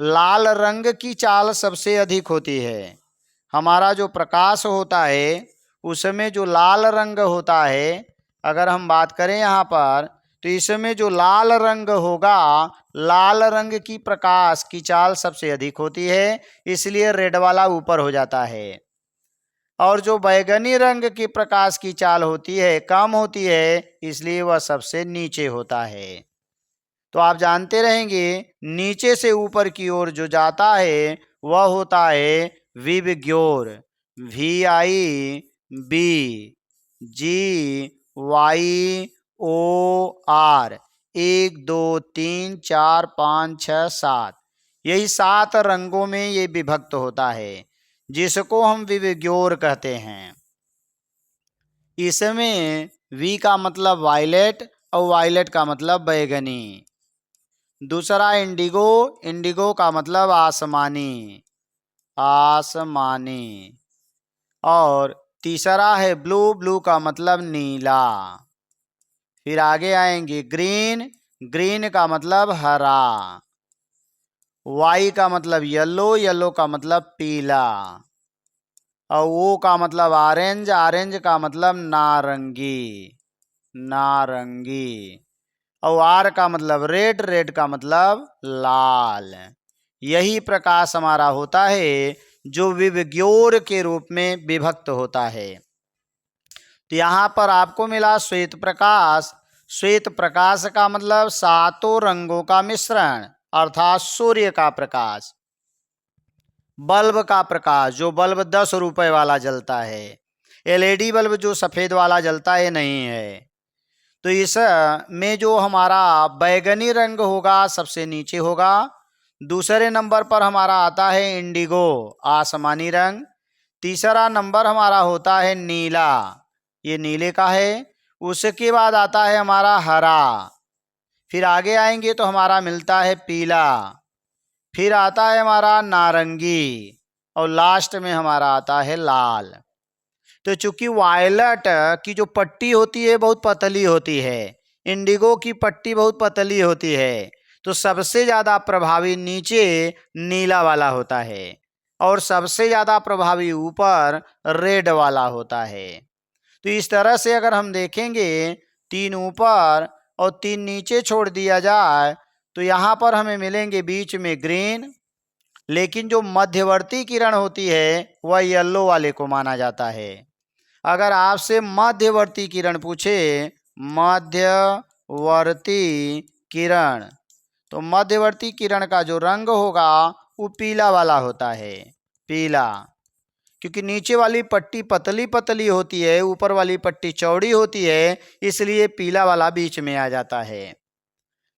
Speaker 1: लाल रंग की चाल सबसे अधिक होती है। हमारा जो प्रकाश होता है उसमें जो लाल रंग होता है, अगर हम बात करें यहाँ पर, तो इसमें जो लाल रंग होगा, लाल रंग की प्रकाश की चाल सबसे अधिक होती है, इसलिए रेड वाला ऊपर हो जाता है। और जो बैगनी रंग की प्रकाश की चाल होती है कम होती है, इसलिए वह सबसे नीचे होता है। तो आप जानते रहेंगे नीचे से ऊपर की ओर जो जाता है वह होता है विबग्योर, VIBGYOR, 1 2 3 4 5 6 7, यही 7 रंगों में ये विभक्त होता है, जिसको हम विबग्योर कहते हैं। इसमें V का मतलब वायलेट और वायलेट का मतलब बैगनी। दूसरा इंडिगो, इंडिगो का मतलब आसमानी, आसमानी। और तीसरा है ब्लू, ब्लू का मतलब नीला। फिर आगे आएंगे ग्रीन, ग्रीन का मतलब हरा। वाई का मतलब येलो, येलो का मतलब पीला। और ओ का मतलब ऑरेंज, ऑरेंज का मतलब नारंगी, नारंगी। और आर का मतलब रेड, रेड का मतलब लाल। यही प्रकाश हमारा होता है जो विबग्योर के रूप में विभक्त होता है। तो यहाँ पर आपको मिला श्वेत प्रकाश। श्वेत प्रकाश का मतलब सातों रंगों का मिश्रण, अर्थात सूर्य का प्रकाश, बल्ब का प्रकाश, जो बल्ब 10 रुपए वाला जलता है, LED बल्ब जो सफ़ेद वाला जलता है नहीं है। तो इस में जो हमारा बैगनी रंग होगा सबसे नीचे होगा। दूसरे नंबर पर हमारा आता है इंडिगो, आसमानी रंग। तीसरा नंबर हमारा होता है नीला, ये नीले का है। उसके बाद आता है हमारा हरा। फिर आगे आएंगे तो हमारा मिलता है पीला। फिर आता है हमारा नारंगी, और लास्ट में हमारा आता है लाल। तो चूंकि वायलट की जो पट्टी होती है बहुत पतली होती है, इंडिगो की पट्टी बहुत पतली होती है, तो सबसे ज़्यादा प्रभावी नीचे नीला वाला होता है, और सबसे ज़्यादा प्रभावी ऊपर रेड वाला होता है। तो इस तरह से अगर हम देखेंगे 3 ऊपर और 3 नीचे छोड़ दिया जाए तो यहाँ पर हमें मिलेंगे बीच में ग्रीन, लेकिन जो मध्यवर्ती किरण होती है वह येलो वाले को माना जाता है। अगर आपसे मध्यवर्ती किरण पूछे, मध्यवर्ती किरण, तो मध्यवर्ती किरण का जो रंग होगा वो पीला वाला होता है, पीला। क्योंकि नीचे वाली पट्टी पतली पतली होती है, ऊपर वाली पट्टी चौड़ी होती है, इसलिए पीला वाला बीच में आ जाता है।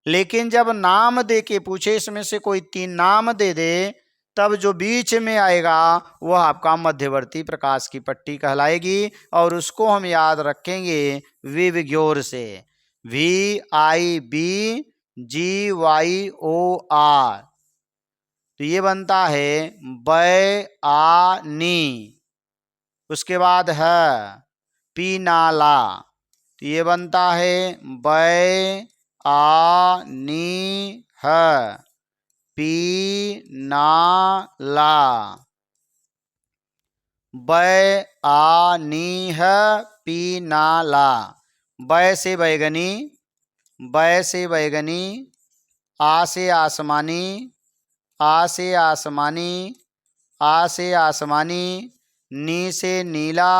Speaker 1: लेकिन जब नाम दे के पूछे, इसमें से कोई 3 नाम दे दे, तब जो बीच में आएगा वह आपका मध्यवर्ती प्रकाश की पट्टी कहलाएगी, और उसको हम याद रखेंगे विबग्योर से। VIBGYOR, तो ये बनता है बयानी। उसके बाद है पीनाला, तो ये बनता है बयानी है पीनाला, बयानी है पीनाला। बै से बैगनी, बै से बैगनी, आ से आसमानी, आ से आसमानी, आ से आसमानी, नी से नीला,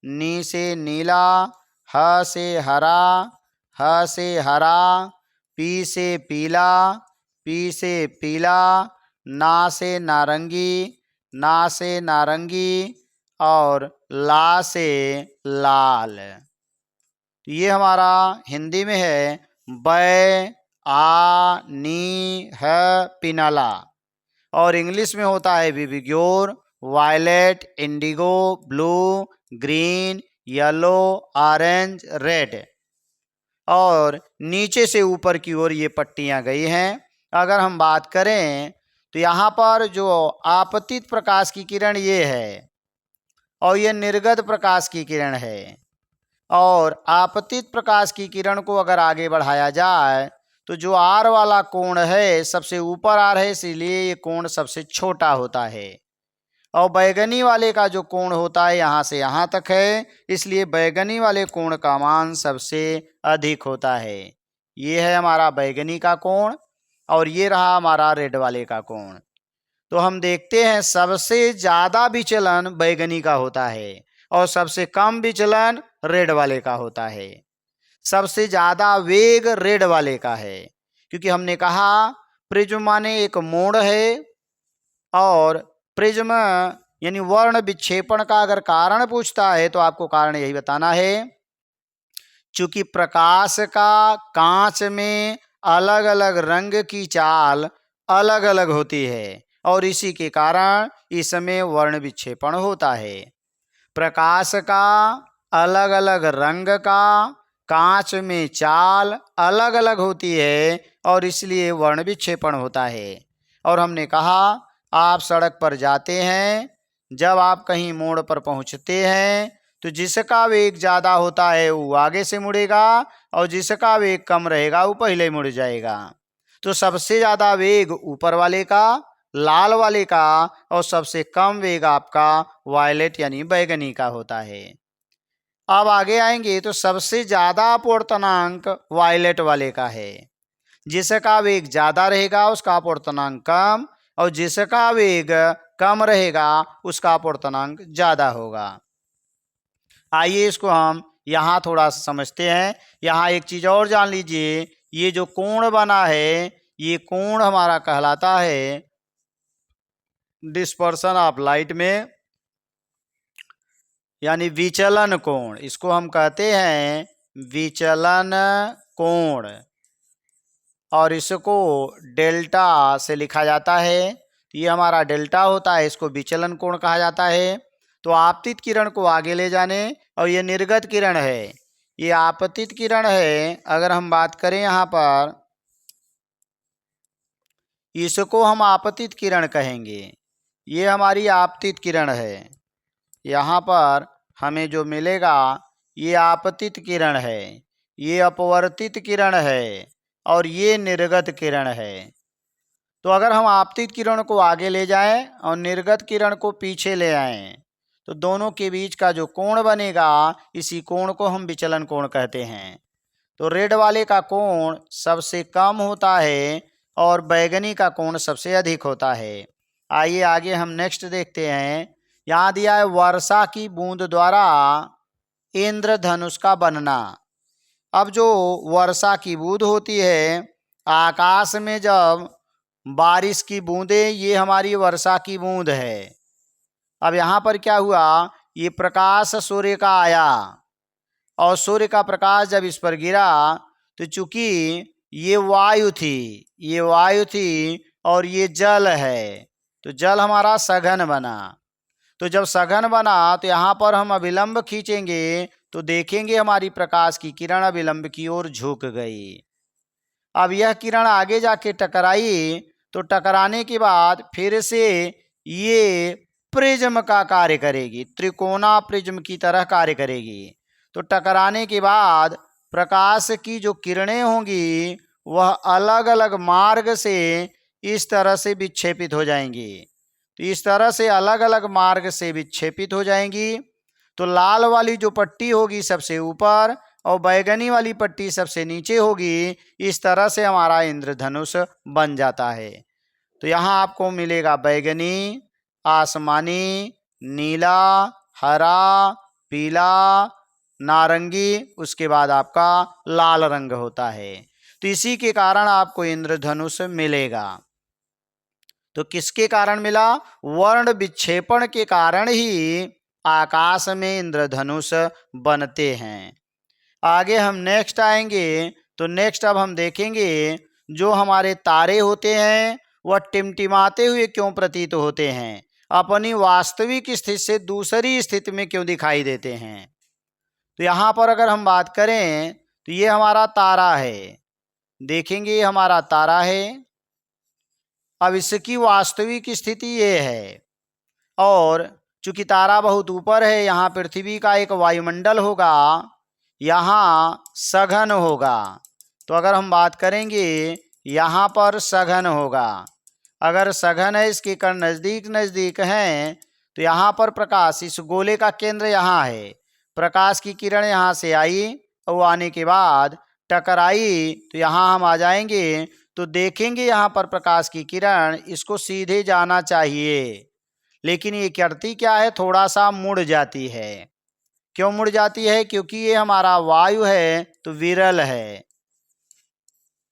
Speaker 1: नी से नीला, ह से हरा, ह से हरा, पी से पीला, पी से पीला, ना से नारंगी, ना से नारंगी, और ला से लाल। तो ये हमारा हिंदी में है बयानी है पीनाला, और इंग्लिश में होता है विविग्योर, violet, indigo, blue, green, yellow, orange, red. और नीचे से ऊपर की ओर ये पट्टियां गई हैं। अगर हम बात करें तो यहाँ पर जो आपतित प्रकाश की किरण ये है, और ये निर्गत प्रकाश की किरण है। और आपतित प्रकाश की किरण को अगर आगे बढ़ाया जाए तो जो आर वाला कोण है सबसे ऊपर आ रहा है, इसीलिए ये कोण सबसे छोटा होता है। और बैगनी वाले का जो कोण होता है यहाँ से यहाँ तक है, इसलिए बैगनी वाले कोण का मान सबसे अधिक होता है। ये है हमारा बैगनी का कोण, और ये रहा हमारा रेड वाले का कोण। तो हम देखते हैं सबसे ज़्यादा विचलन बैगनी का होता है, और सबसे कम विचलन रेड वाले का होता है। सबसे ज़्यादा वेग रेड वाले का है, क्योंकि हमने कहा प्रिज्म माने एक मोड़ है, और प्रिज्म यानी वर्ण विक्षेपण का अगर कारण पूछता है तो आपको कारण यही बताना है, चूंकि प्रकाश का कांच में अलग अलग रंग की चाल अलग अलग होती है, और इसी के कारण इसमें वर्ण विक्षेपण होता है। प्रकाश का अलग अलग रंग का कांच में चाल अलग अलग होती है, और इसलिए वर्ण विक्षेपण होता है। और हमने कहा आप सड़क पर जाते हैं, जब आप कहीं मोड़ पर पहुंचते हैं तो जिसका वेग ज़्यादा होता है वो आगे से मुड़ेगा, और जिसका वेग कम रहेगा वो पहले मुड़ जाएगा। तो सबसे ज़्यादा वेग ऊपर वाले का, लाल वाले का, और सबसे कम वेग आपका वायलेट यानी बैगनी का होता है। अब आगे आएंगे तो सबसे ज़्यादा अपवर्तनांक वायलेट वाले का है। जिसका वेग ज़्यादा रहेगा उसका अपवर्तनांक कम, और जिसका वेग कम रहेगा उसका अपवर्तनांक ज़्यादा होगा। आइए इसको हम यहाँ थोड़ा सा समझते हैं। यहाँ एक चीज़ और जान लीजिए, ये जो कोण बना है ये कोण हमारा कहलाता है डिस्पर्सन ऑफ लाइट में, यानी विचलन कोण। इसको हम कहते हैं विचलन कोण, और इसको डेल्टा से लिखा जाता है। तो ये हमारा डेल्टा होता है, इसको विचलन कोण कहा जाता है। तो आपतित किरण को आगे ले जाने, और ये निर्गत किरण है, ये आपतित किरण है। अगर हम बात करें यहाँ पर, इसको हम आपतित किरण कहेंगे। ये हमारी आपतित किरण है। यहाँ पर हमें जो मिलेगा ये आपतित किरण है, ये अपवर्तित किरण है, और ये निर्गत किरण है। तो अगर हम आपतित किरण को आगे ले जाएं और निर्गत किरण को पीछे ले आएं तो दोनों के बीच का जो कोण बनेगा इसी कोण को हम विचलन कोण कहते हैं। तो रेड वाले का कोण सबसे कम होता है और बैगनी का कोण सबसे अधिक होता है। आइए आगे हम नेक्स्ट देखते हैं। यहाँ दिया है वर्षा की बूंद द्वारा इंद्रधनुष का बनना। अब जो वर्षा की बूंद होती है आकाश में, जब बारिश की बूंदें, ये हमारी वर्षा की बूंद है। अब यहाँ पर क्या हुआ, ये प्रकाश सूर्य का आया और सूर्य का प्रकाश जब इस पर गिरा तो चूंकि ये वायु थी, ये वायु थी और ये जल है, तो जल हमारा सघन बना। तो जब सघन बना तो यहाँ पर हम अभिलंब खींचेंगे तो देखेंगे हमारी प्रकाश की किरण अभिलंब की ओर झुक गई। अब यह किरण आगे जाके टकराई तो टकराने के बाद फिर से ये प्रिज्म का कार्य करेगी, त्रिकोणा प्रिज्म की तरह कार्य करेगी। तो टकराने के बाद प्रकाश की जो किरणें होंगी वह अलग अलग मार्ग से इस तरह से विक्षेपित हो जाएंगी। तो इस तरह से अलग अलग मार्ग से विक्षेपित हो जाएंगी। तो लाल वाली जो पट्टी होगी सबसे ऊपर और बैगनी वाली पट्टी सबसे नीचे होगी। इस तरह से हमारा इंद्रधनुष बन जाता है। तो यहाँ आपको मिलेगा बैगनी, आसमानी, नीला, हरा, पीला, नारंगी, उसके बाद आपका लाल रंग होता है। तो इसी के कारण आपको इंद्रधनुष मिलेगा। तो किसके कारण मिला? वर्ण विक्षेपण के कारण ही आकाश में इंद्रधनुष बनते हैं। आगे हम नेक्स्ट आएंगे तो नेक्स्ट अब हम देखेंगे जो हमारे तारे होते हैं वह टिमटिमाते हुए क्यों प्रतीत होते हैं, अपनी वास्तविक स्थिति से दूसरी स्थिति में क्यों दिखाई देते हैं। तो यहाँ पर अगर हम बात करें तो ये हमारा तारा है, देखेंगे ये हमारा तारा है। अब इसकी वास्तविक स्थिति ये है, और चूंकि तारा बहुत ऊपर है, यहाँ पृथ्वी का एक वायुमंडल होगा, यहाँ सघन होगा। तो अगर हम बात करेंगे यहाँ पर सघन होगा, अगर सघन है, इसके कण नज़दीक नज़दीक हैं, तो यहाँ पर प्रकाश, इस गोले का केंद्र यहाँ है, प्रकाश की किरण यहाँ से आई और वो आने के बाद टकराई तो यहाँ हम आ जाएंगे। तो देखेंगे यहाँ पर प्रकाश की किरण इसको सीधे जाना चाहिए, लेकिन ये करती क्या है, थोड़ा सा मुड़ जाती है। क्यों मुड़ जाती है? क्योंकि ये हमारा वायु है तो विरल है।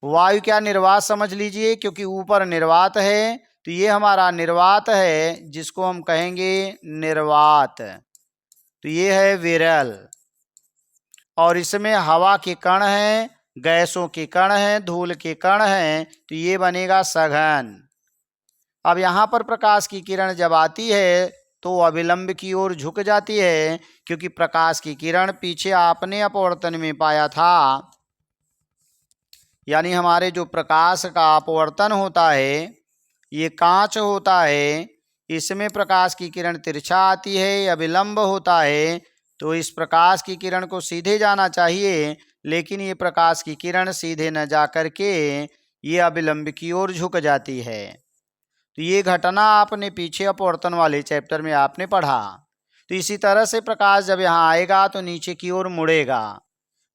Speaker 1: वायु क्या, निर्वात समझ लीजिए, क्योंकि ऊपर निर्वात है तो ये हमारा निर्वात है जिसको हम कहेंगे निर्वात। तो ये है विरल, और इसमें हवा के कण हैं, गैसों के कण हैं, धूल के कण हैं, तो ये बनेगा सघन। अब यहाँ पर प्रकाश की किरण जब आती है तो अभिलंब की ओर झुक जाती है, क्योंकि प्रकाश की किरण पीछे आपने अपवर्तन में पाया था, यानी हमारे जो प्रकाश का अपवर्तन होता है ये कांच होता है, इसमें प्रकाश की किरण तिरछा आती है, अभिलंब होता है। तो इस प्रकाश की किरण को सीधे जाना चाहिए, लेकिन ये प्रकाश की किरण सीधे न जा कर के ये अभिलंब की ओर झुक जाती है। तो ये घटना आपने पीछे अपवर्तन वाले चैप्टर में आपने पढ़ा। तो इसी तरह से प्रकाश जब यहाँ आएगा तो नीचे की ओर मुड़ेगा,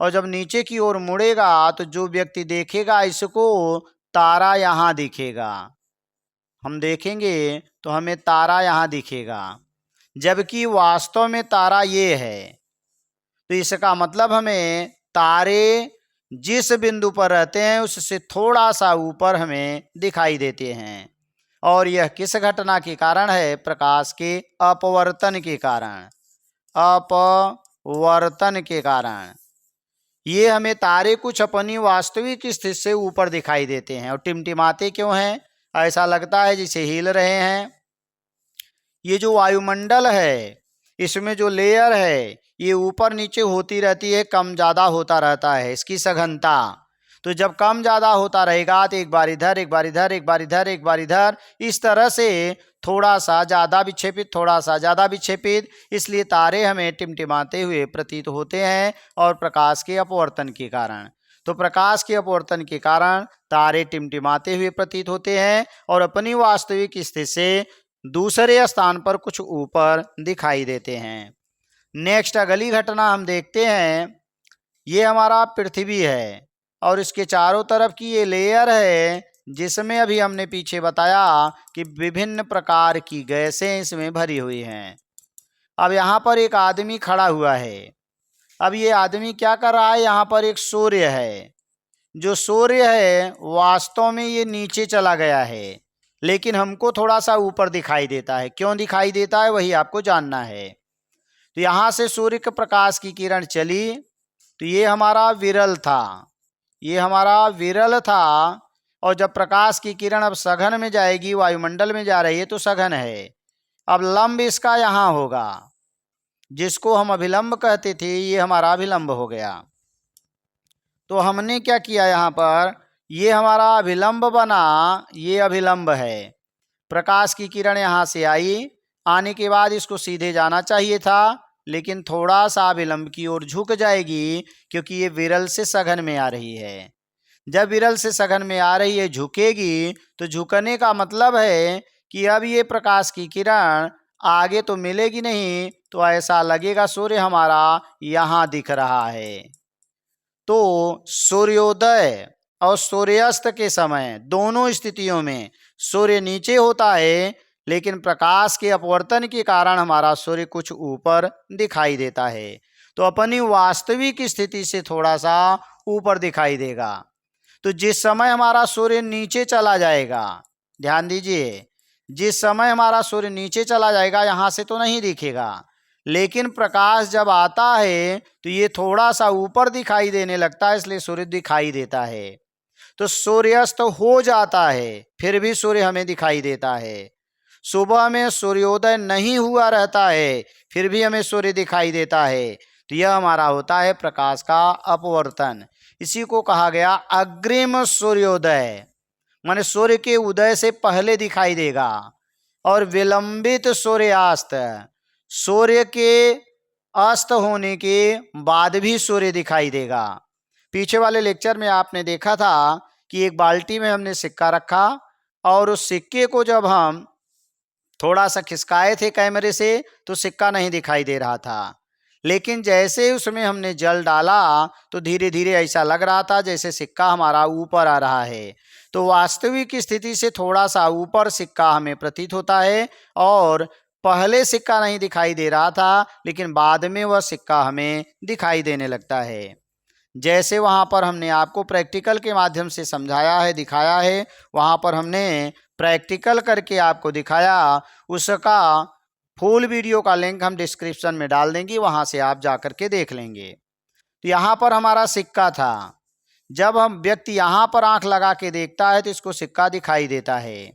Speaker 1: और जब नीचे की ओर मुड़ेगा तो जो व्यक्ति देखेगा इसको तारा यहाँ दिखेगा। हम देखेंगे तो हमें तारा यहाँ दिखेगा, जबकि वास्तव में तारा ये है। तो इसका मतलब हमें तारे जिस बिंदु पर रहते हैं उससे थोड़ा सा ऊपर हमें दिखाई देते हैं, और यह किस घटना के कारण है? प्रकाश के अपवर्तन के कारण। अपवर्तन के कारण ये हमें तारे कुछ अपनी वास्तविक स्थिति से ऊपर दिखाई देते हैं। और टिमटिमाते क्यों हैं? ऐसा लगता है जैसे हिल रहे हैं। ये जो वायुमंडल है इसमें जो लेयर है ये ऊपर नीचे होती रहती है, कम ज़्यादा होता रहता है इसकी सघनता। तो जब कम ज़्यादा होता रहेगा तो एक बार इधर, एक बार इधर, एक बार इधर, एक बार इधर, इस तरह से थोड़ा सा ज़्यादा विक्षेपित, थोड़ा सा ज़्यादा विक्षेपित, इसलिए तारे हमें टिमटिमाते हुए प्रतीत होते हैं, और प्रकाश के अपवर्तन के कारण। तो प्रकाश के अपवर्तन के कारण तारे टिमटिमाते हुए प्रतीत होते हैं और अपनी वास्तविक स्थिति से दूसरे स्थान पर कुछ ऊपर दिखाई देते हैं। नेक्स्ट अगली घटना हम देखते हैं। ये हमारा पृथ्वी है और इसके चारों तरफ की ये लेयर है, जिसमें अभी हमने पीछे बताया कि विभिन्न प्रकार की गैसें इसमें भरी हुई हैं। अब यहाँ पर एक आदमी खड़ा हुआ है। अब ये आदमी क्या कर रहा है? यहाँ पर एक सूर्य है, जो सूर्य है वास्तव में ये नीचे चला गया है, लेकिन हमको थोड़ा सा ऊपर दिखाई देता है। क्यों दिखाई देता है वही आपको जानना है। तो यहाँ से सूर्य के प्रकाश की किरण चली तो ये हमारा विरल था, ये हमारा विरल था, और जब प्रकाश की किरण अब सघन में जाएगी, वायुमंडल में जा रही है तो सघन है। अब लंब इसका यहाँ होगा, जिसको हम अभिलंब कहते थे ये हमारा अभिलंब हो गया। तो हमने क्या किया यहाँ पर, ये हमारा अभिलंब बना, ये अभिलंब है। प्रकाश की किरण यहाँ से आई, आने के बाद इसको सीधे जाना चाहिए था, लेकिन थोड़ा सा अभिलंब की ओर झुक जाएगी, क्योंकि ये विरल से सघन में आ रही है। जब विरल से सघन में आ रही है, झुकेगी, तो झुकने का मतलब है कि अब ये प्रकाश की किरण आगे तो मिलेगी नहीं, तो ऐसा लगेगा सूर्य हमारा यहाँ दिख रहा है। तो सूर्योदय और सूर्यास्त के समय दोनों स्थितियों में सूर्य नीचे होता है, लेकिन प्रकाश के अपवर्तन के कारण हमारा सूर्य कुछ ऊपर दिखाई देता है। तो अपनी वास्तविक स्थिति से थोड़ा सा ऊपर दिखाई देगा। तो जिस समय हमारा सूर्य नीचे चला जाएगा, ध्यान दीजिए, जिस समय हमारा सूर्य नीचे चला जाएगा यहाँ से तो नहीं दिखेगा, लेकिन प्रकाश जब आता है तो ये थोड़ा सा ऊपर दिखाई देने लगता है, इसलिए सूर्य दिखाई देता है। तो सूर्यास्त हो जाता है, फिर भी सूर्य हमें दिखाई देता है। सुबह में सूर्योदय नहीं हुआ रहता है, फिर भी हमें सूर्य दिखाई देता है। तो यह हमारा होता है प्रकाश का अपवर्तन। इसी को कहा गया अग्रिम सूर्योदय, माने सूर्य के उदय से पहले दिखाई देगा। और विलंबित सूर्यास्त, सूर्य के अस्त होने के बाद भी सूर्य दिखाई देगा। पीछे वाले लेक्चर में आपने देखा था कि एक बाल्टी में हमने सिक्का रखा, और उस सिक्के को जब हम थोड़ा सा खिसकाए थे कैमरे से, तो सिक्का नहीं दिखाई दे रहा था, लेकिन जैसे उसमें हमने जल डाला तो धीरे धीरे ऐसा लग रहा था जैसे सिक्का हमारा ऊपर आ रहा है। तो वास्तविक स्थिति से थोड़ा सा ऊपर सिक्का हमें प्रतीत होता है, और पहले सिक्का नहीं दिखाई दे रहा था, लेकिन बाद में वह सिक्का हमें दिखाई देने लगता है। जैसे वहाँ पर हमने आपको प्रैक्टिकल के माध्यम से समझाया है, दिखाया है, वहाँ पर हमने प्रैक्टिकल करके आपको दिखाया, उसका फुल वीडियो का लिंक हम डिस्क्रिप्शन में डाल देंगे, वहाँ से आप जा कर के देख लेंगे। तो यहाँ पर हमारा सिक्का था, जब हम व्यक्ति यहाँ पर आंख लगा के देखता है तो इसको सिक्का दिखाई देता है,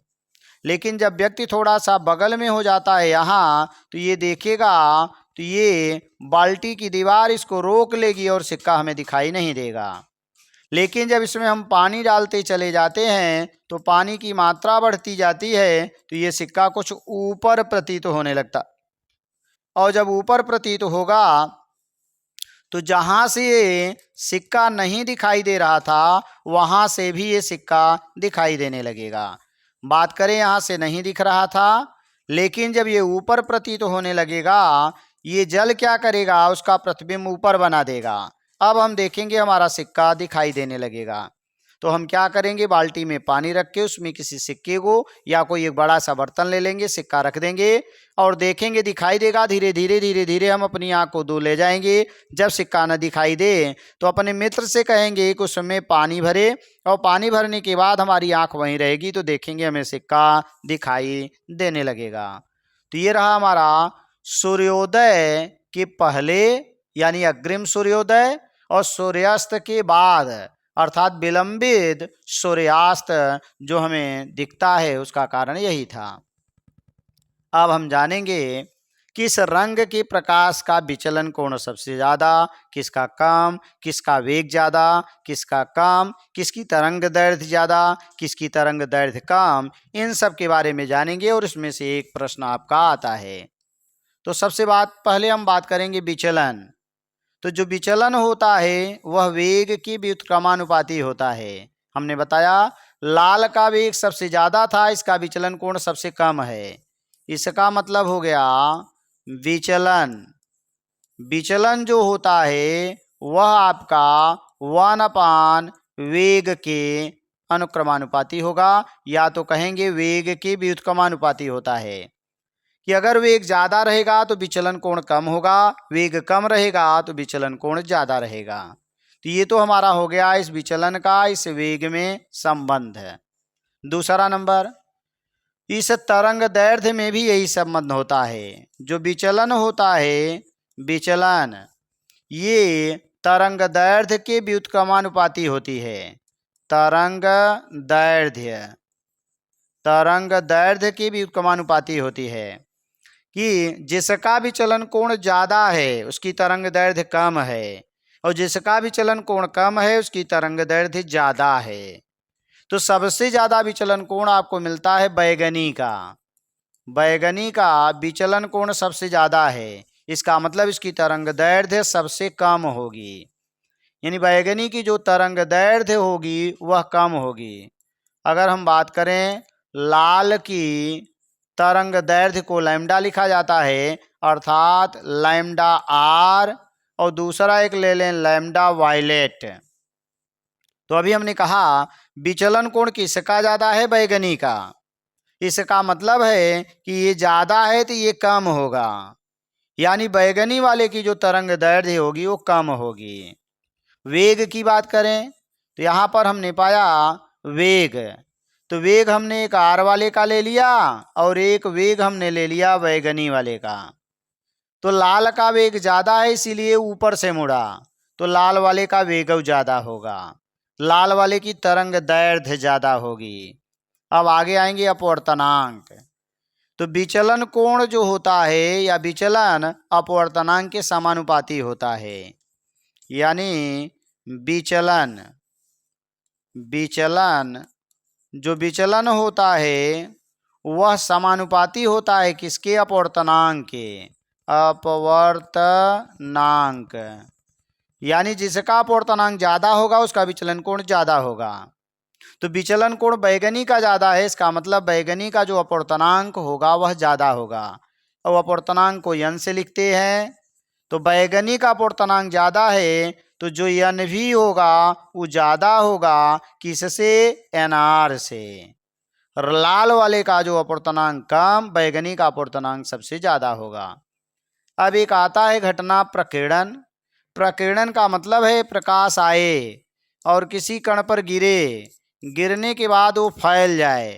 Speaker 1: लेकिन जब व्यक्ति थोड़ा सा बगल में हो जाता है यहाँ, तो ये देखेगा तो ये बाल्टी की दीवार इसको रोक लेगी और सिक्का हमें दिखाई नहीं देगा। लेकिन जब इसमें हम पानी डालते चले जाते हैं तो पानी की मात्रा बढ़ती जाती है, तो ये सिक्का कुछ ऊपर प्रतीत होने लगता, और जब ऊपर प्रतीत होगा तो जहाँ से ये सिक्का नहीं दिखाई दे रहा था वहाँ से भी ये सिक्का दिखाई देने लगेगा। बात करें यहाँ से नहीं दिख रहा था, लेकिन जब ये ऊपर प्रतीत होने लगेगा, ये जल क्या करेगा, उसका प्रतिबिंब ऊपर बना देगा। अब हम देखेंगे हमारा सिक्का दिखाई देने लगेगा। तो हम क्या करेंगे, बाल्टी में पानी रख के उसमें किसी सिक्के को या कोई एक बड़ा सा बर्तन ले लेंगे, सिक्का रख देंगे और देखेंगे दिखाई देगा। धीरे धीरे धीरे धीरे हम अपनी आँख को दूर ले जाएंगे। जब सिक्का न दिखाई दे तो अपने मित्र से कहेंगे कि उसमें पानी भरे, और पानी भरने के बाद हमारी आँख वहीं रहेगी तो देखेंगे हमें सिक्का दिखाई देने लगेगा। तो ये रहा हमारा सूर्योदय के पहले यानी अग्रिम सूर्योदय, और सूर्यास्त के बाद अर्थात विलंबित सूर्यास्त जो हमें दिखता है, उसका कारण यही था। अब हम जानेंगे किस रंग के प्रकाश का विचलन कोण सबसे ज़्यादा, किसका कम, किसका वेग ज़्यादा, किसका कम, किसकी तरंग दैर्घ्य ज़्यादा, किसकी तरंग दैर्घ्य कम, इन सब के बारे में जानेंगे। और इसमें से एक प्रश्न आपका आता है। तो सबसे पहले हम बात करेंगे विचलन। तो जो विचलन होता है वह वेग की व्युत्क्रमानुपाती होता है। हमने बताया लाल का वेग सबसे ज़्यादा था, इसका विचलन कोण सबसे कम है। इसका मतलब हो गया विचलन, विचलन जो होता है वह आपका 1/, वेग के अनुक्रमानुपाती होगा, या तो कहेंगे वेग के व्युत्क्रमानुपाती होता है कि अगर वेग ज़्यादा रहेगा तो विचलन कोण कम होगा, वेग कम रहेगा तो विचलन कोण ज़्यादा रहेगा। तो ये तो हमारा हो गया इस विचलन का इस वेग में संबंध है। दूसरा नंबर, इस तरंग दैर्घ्य में भी यही संबंध होता है। जो विचलन होता है, विचलन ये तरंग दैर्घ्य के व्युत्क्रमानुपाती होती है। तरंग दैर्घ्य, तरंग दैर्घ्य की व्युत्क्रमानुपाती होती है। कि जिसका विचलन कोण ज़्यादा है उसकी तरंग दैर्ध्य कम है, और जिसका विचलन कोण कम है उसकी तरंग दैर्ध्य ज़्यादा है। तो सबसे ज़्यादा विचलन कोण आपको मिलता है बैगनी का। बैगनी का विचलन कोण सबसे ज़्यादा है, इसका मतलब इसकी तरंग दैर्ध्य सबसे कम होगी, यानी बैगनी की जो तरंग दैर्ध्य होगी वह कम होगी। अगर हम बात करें लाल की तरंग दैर्ध्य को लैम्डा लिखा जाता है, अर्थात लैम्डा आर, और दूसरा एक ले लें लैम्डा वायलेट। तो अभी हमने कहा विचलन कोण किसका ज़्यादा है, बैगनी का। इसका मतलब है कि ये ज़्यादा है तो ये कम होगा, यानी बैगनी वाले की जो तरंग दैर्ध्य होगी वो कम होगी। वेग की बात करें तो यहाँ पर हमने पाया वेग, तो वेग हमने एक आर वाले का ले लिया और एक वेग हमने ले लिया बैगनी वाले का। तो लाल का वेग ज़्यादा है इसीलिए ऊपर से मुड़ा, तो लाल वाले का वेग ज़्यादा होगा, लाल वाले की तरंग दैर्ध्य ज़्यादा होगी। अब आगे आएंगे अपवर्तनांक। तो विचलन कोण जो होता है या विचलन अपवर्तनांक के समानुपाती होता है, यानी विचलन जो विचलन होता है वह समानुपाती होता है किसके, अपवर्तनांक के। अपवर्तनांक यानी जिसका अपवर्तनांक ज़्यादा होगा उसका विचलन कोण ज़्यादा होगा। तो विचलन कोण बैगनी का ज़्यादा है, इसका मतलब बैगनी का जो अपवर्तनांक होगा वह ज़्यादा होगा, और अपवर्तनांक को n से लिखते हैं। तो बैगनी का अपवर्तनांक ज़्यादा है तो जो n भी होगा वो ज़्यादा होगा किससे, nr से। लाल वाले का जो अपवर्तनांक कम, बैगनी का अपवर्तनांक सबसे ज़्यादा होगा। अब एक आता है घटना प्रकीर्णन। प्रकीर्णन का मतलब है प्रकाश आए और किसी कण पर गिरने के बाद वो फैल जाए,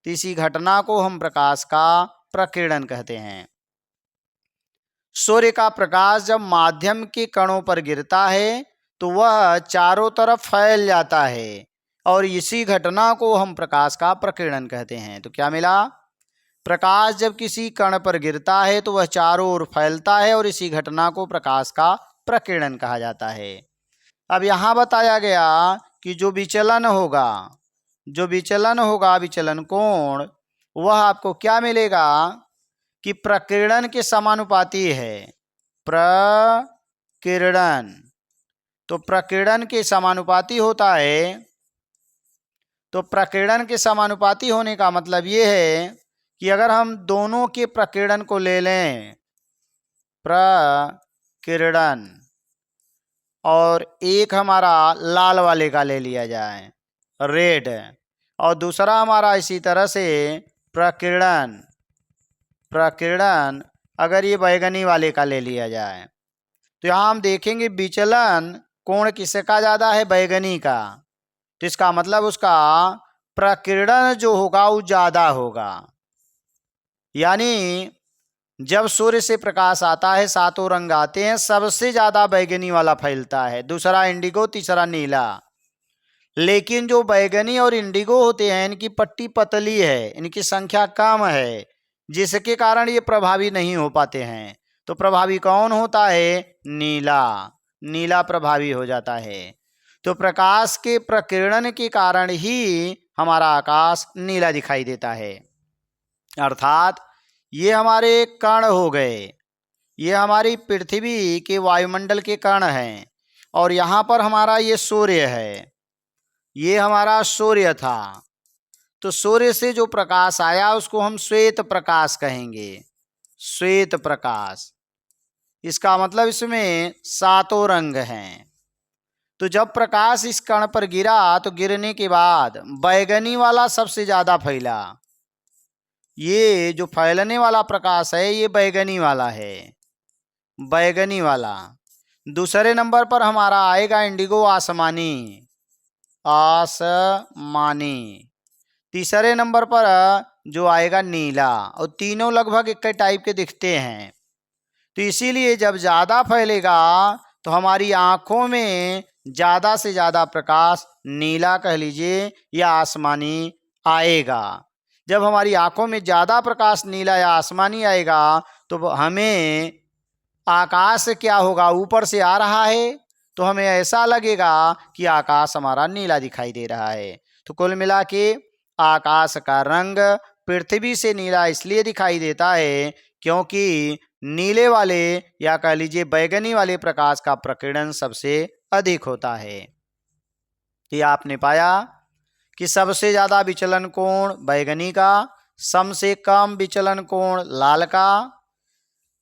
Speaker 1: तो इसी घटना को हम प्रकाश का प्रकीर्णन कहते हैं। सूर्य का प्रकाश जब माध्यम के कणों पर गिरता है तो वह चारों तरफ फैल जाता है, और इसी घटना को हम प्रकाश का प्रकीर्णन कहते हैं। तो क्या मिला, प्रकाश जब किसी कण पर गिरता है तो वह चारों ओर फैलता है, और इसी घटना को प्रकाश का प्रकीर्णन कहा जाता है। अब यहाँ बताया गया कि जो विचलन होगा विचलन कोण, वह आपको क्या मिलेगा कि प्रकीर्णन के समानुपाती है। प्रकीर्णन, तो प्रकीर्णन के समानुपाती होता है। तो प्रकीर्णन के समानुपाती होने का मतलब ये है कि अगर हम दोनों के प्रकीर्णन को ले लें, प्रकीर्णन, और एक हमारा लाल वाले का ले लिया जाए, रेड, और दूसरा हमारा इसी तरह से प्रकीर्णन अगर ये बैगनी वाले का ले लिया जाए, तो यहाँ हम देखेंगे विचलन कोण किसका ज़्यादा है, बैगनी का। तो इसका मतलब उसका प्रकीर्णन जो होगा वो ज़्यादा होगा, यानी जब सूर्य से प्रकाश आता है सातों रंग आते हैं, सबसे ज़्यादा बैगनी वाला फैलता है, दूसरा इंडिगो, तीसरा नीला। लेकिन जो बैगनी और इंडिगो होते हैं इनकी पट्टी पतली है, इनकी संख्या कम है, जिसके कारण ये प्रभावी नहीं हो पाते हैं। तो प्रभावी कौन होता है, नीला प्रभावी हो जाता है। तो प्रकाश के प्रकीर्णन के कारण ही हमारा आकाश नीला दिखाई देता है। अर्थात ये हमारे कण हो गए, ये हमारी पृथ्वी के वायुमंडल के कण हैं, और यहाँ पर हमारा ये सूर्य है, ये हमारा सूर्य था। तो सूर्य से जो प्रकाश आया उसको हम श्वेत प्रकाश कहेंगे, श्वेत प्रकाश। इसका मतलब इसमें सातों रंग हैं। तो जब प्रकाश इस कण पर गिरा तो गिरने के बाद बैगनी वाला सबसे ज़्यादा फैला, ये जो फैलने वाला प्रकाश है ये बैगनी वाला है, बैगनी वाला। दूसरे नंबर पर हमारा आएगा इंडिगो, आसमानी। तीसरे नंबर पर जो आएगा नीला, और तीनों लगभग एक टाइप के दिखते हैं। तो इसीलिए जब ज़्यादा फैलेगा तो हमारी आँखों में ज़्यादा से ज़्यादा प्रकाश नीला कह लीजिए या आसमानी आएगा। जब हमारी आँखों में ज़्यादा प्रकाश नीला या आसमानी आएगा तो हमें आकाश क्या होगा, ऊपर से आ रहा है तो हमें ऐसा लगेगा कि आकाश हमारा नीला दिखाई दे रहा है। तो कुल मिला के आकाश का रंग पृथ्वी से नीला इसलिए दिखाई देता है क्योंकि नीले वाले या कह लीजिए बैगनी वाले प्रकाश का प्रकीर्णन सबसे अधिक होता है। ये आपने पाया कि सबसे ज़्यादा विचलन कोण बैगनी का, सबसे कम विचलन कोण लाल का।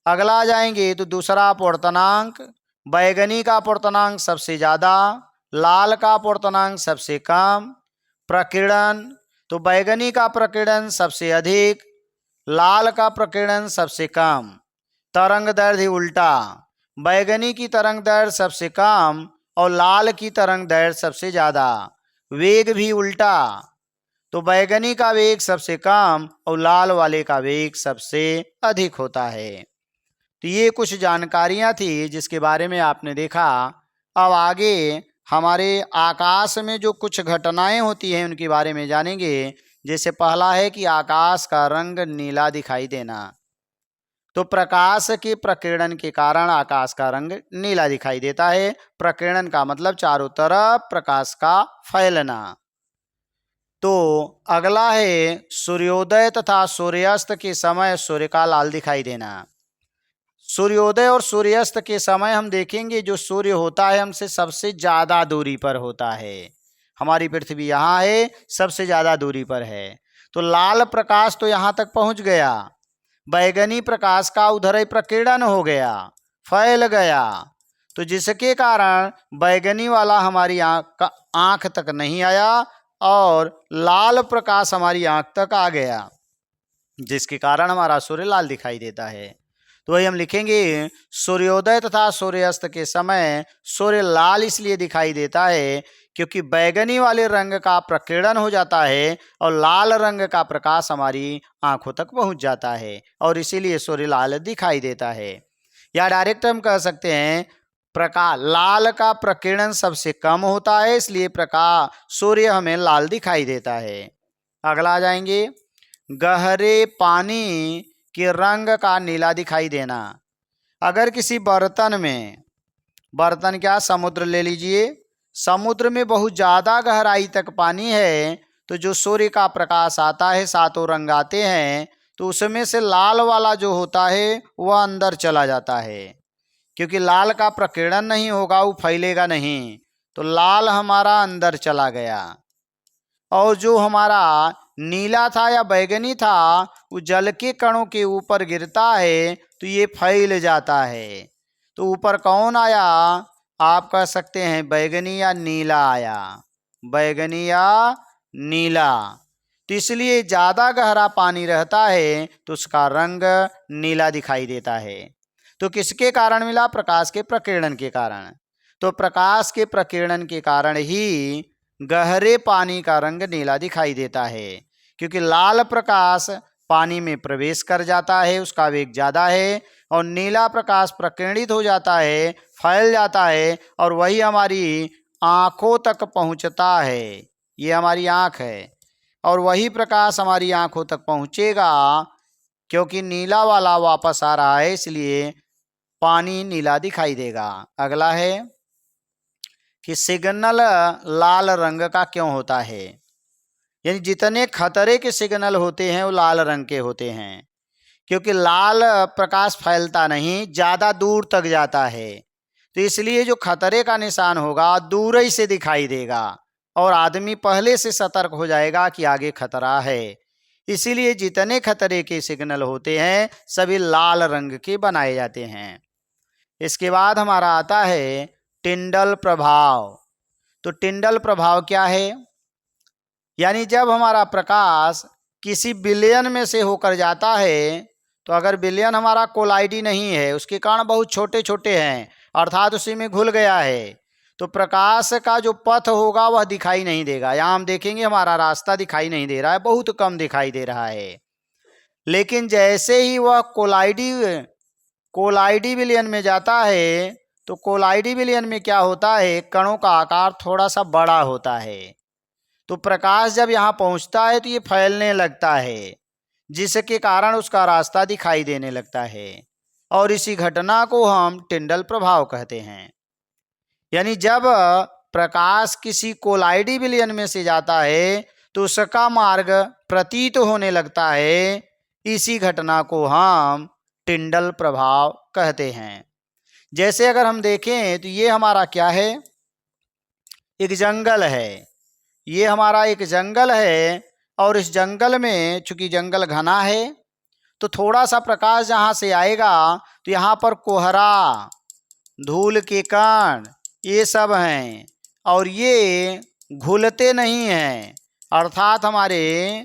Speaker 1: अगला आ जाएंगे तो दूसरा पूर्णांक, बैगनी का पूर्णांक सबसे ज़्यादा, लाल का पूर्णांक सबसे कम। प्रकीर्णन तो बैगनी का प्रकीर्णन सबसे अधिक, लाल का प्रकीर्णन सबसे कम। तरंग दैर्ध्य उल्टा, बैगनी की तरंग दैर्ध्य सबसे कम और लाल की तरंग दैर्ध्य सबसे ज़्यादा। वेग भी उल्टा, तो बैगनी का वेग सबसे कम और लाल वाले का वेग सबसे अधिक होता है। तो ये कुछ जानकारियाँ थी जिसके बारे में आपने देखा। अब आगे हमारे आकाश में जो कुछ घटनाएं होती हैं उनके बारे में जानेंगे। जैसे पहला है कि आकाश का रंग नीला दिखाई देना। तो प्रकाश के प्रकीर्णन के कारण आकाश का रंग नीला दिखाई देता है। प्रकीर्णन का मतलब चारों तरफ प्रकाश का फैलना। तो अगला है सूर्योदय तथा सूर्यास्त के समय सूर्य का लाल दिखाई देना। सूर्योदय और सूर्यास्त के समय हम देखेंगे जो सूर्य होता है हमसे सबसे ज़्यादा दूरी पर होता है। हमारी पृथ्वी यहाँ है, सबसे ज़्यादा दूरी पर है। तो लाल प्रकाश तो यहाँ तक पहुँच गया, बैगनी प्रकाश का उधर ही प्रकीर्णन हो गया, फैल गया। तो जिसके कारण बैगनी वाला हमारी आँख तक नहीं आया और लाल प्रकाश हमारी आँख तक आ गया, जिसके कारण हमारा सूर्य लाल दिखाई देता है। तो वही हम लिखेंगे, सूर्योदय तथा सूर्यास्त के समय सूर्य लाल इसलिए दिखाई देता है क्योंकि बैगनी वाले रंग का प्रकीर्णन हो जाता है और लाल रंग का प्रकाश हमारी आंखों तक पहुंच जाता है और इसीलिए सूर्य लाल दिखाई देता है। या डायरेक्ट हम कह सकते हैं प्रकाश लाल का प्रकीर्णन सबसे कम होता है, इसलिए प्रकाश सूर्य हमें लाल दिखाई देता है। अगला आ जाएंगे, गहरे पानी के रंग का नीला दिखाई देना। अगर किसी बर्तन में, बर्तन क्या, समुद्र ले लीजिए, समुद्र में बहुत ज़्यादा गहराई तक पानी है तो जो सूर्य का प्रकाश आता है, सातों रंग आते हैं, तो उसमें से लाल वाला जो होता है वह अंदर चला जाता है क्योंकि लाल का प्रकीर्णन नहीं होगा, वो फैलेगा नहीं, तो लाल हमारा अंदर चला गया। और जो हमारा नीला था या बैगनी था वो जल के कणों के ऊपर गिरता है तो ये फैल जाता है। तो ऊपर कौन आया, आप कह सकते हैं बैगनी या नीला आया, बैगनी या नीला। तो इसलिए ज़्यादा गहरा पानी रहता है तो उसका रंग नीला दिखाई देता है। तो किसके कारण मिला, प्रकाश के प्रकीर्णन के कारण। तो प्रकाश के प्रकीर्णन के कारण ही गहरे पानी का रंग नीला दिखाई देता है क्योंकि लाल प्रकाश पानी में प्रवेश कर जाता है, उसका वेग ज़्यादा है, और नीला प्रकाश प्रकीर्णित हो जाता है, फैल जाता है और वही हमारी आँखों तक पहुँचता है। ये हमारी आँख है और वही प्रकाश हमारी आँखों तक पहुँचेगा क्योंकि नीला वाला वापस आ रहा है, इसलिए पानी नीला दिखाई देगा। अगला है कि सिग्नल लाल रंग का क्यों होता है। यानी जितने खतरे के सिग्नल होते हैं वो लाल रंग के होते हैं क्योंकि लाल प्रकाश फैलता नहीं, ज़्यादा दूर तक जाता है, तो इसलिए जो खतरे का निशान होगा दूर ही से दिखाई देगा और आदमी पहले से सतर्क हो जाएगा कि आगे खतरा है। इसीलिए जितने खतरे के सिग्नल होते हैं सभी लाल रंग के बनाए जाते हैं। इसके बाद हमारा आता है टिंडल प्रभाव। तो टिंडल प्रभाव क्या है, यानी जब हमारा प्रकाश किसी विलयन में से होकर जाता है, तो अगर विलयन हमारा कोलाइडी नहीं है, उसके कारण बहुत छोटे छोटे हैं, अर्थात उसी में घुल गया है, तो प्रकाश का जो पथ होगा वह दिखाई नहीं देगा। यहाँ हम देखेंगे हमारा रास्ता दिखाई नहीं दे रहा है, बहुत कम दिखाई दे रहा है। लेकिन जैसे ही वह कोलाइडी विलयन में जाता है तो कोलाइडी विलयन में क्या होता है, कणों का आकार थोड़ा सा बड़ा होता है, तो प्रकाश जब यहाँ पहुँचता है तो ये फैलने लगता है। जिसके कारण उसका रास्ता दिखाई देने लगता है, और इसी घटना को हम टिंडल प्रभाव कहते हैं। यानी जब प्रकाश किसी कोलाइडी विलयन में से जाता है तो उसका मार्ग प्रतीत होने लगता है, इसी घटना को हम टिंडल प्रभाव कहते हैं। जैसे अगर हम देखें तो ये हमारा क्या है, एक जंगल है। ये हमारा एक जंगल है, और इस जंगल में चूंकि जंगल घना है तो थोड़ा सा प्रकाश जहाँ से आएगा तो यहाँ पर कोहरा, धूल के कण, ये सब हैं, और ये घुलते नहीं हैं, अर्थात हमारे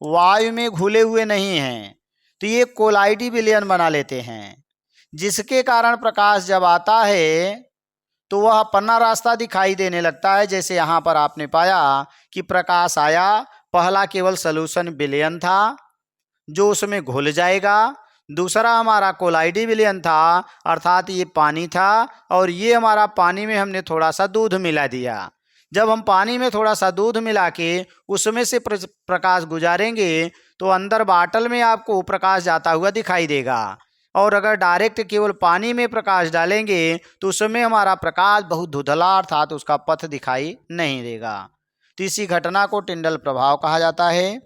Speaker 1: वायु में घुले हुए नहीं हैं। तो ये कोलाइडी विलयन बना लेते हैं, जिसके कारण प्रकाश जब आता है तो वह अपना रास्ता दिखाई देने लगता है। जैसे यहाँ पर आपने पाया कि प्रकाश आया, पहला केवल सॉल्यूशन विलयन था जो उसमें घुल जाएगा, दूसरा हमारा कोलाइडी विलयन था अर्थात ये पानी था, और ये हमारा पानी में हमने थोड़ा सा दूध मिला दिया। जब हम पानी में थोड़ा सा दूध मिला के उसमें से प्रकाश गुजारेंगे तो अंदर बाटल में आपको प्रकाश जाता हुआ दिखाई देगा, और अगर डायरेक्ट केवल पानी में प्रकाश डालेंगे तो उसमें हमारा प्रकाश बहुत धुंधला अर्थात उसका पथ दिखाई नहीं देगा। तो इसी घटना को टिंडल प्रभाव कहा जाता है।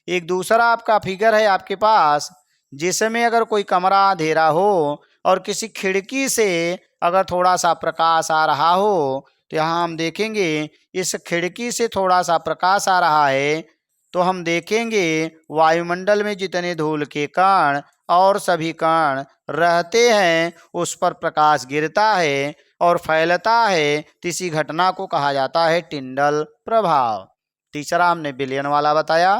Speaker 1: एक दूसरा आपका फिगर है आपके पास, जिसमें अगर कोई कमरा अंधेरा हो और किसी खिड़की से अगर थोड़ा सा प्रकाश आ रहा हो, तो यहाँ हम देखेंगे इस खिड़की से थोड़ा सा प्रकाश आ रहा है तो हम देखेंगे वायुमंडल में जितने धूल के कण और सभी कण रहते हैं उस पर प्रकाश गिरता है और फैलता है। इसी घटना को कहा जाता है टिंडल प्रभाव। तीसरा हमने विलयन वाला बताया।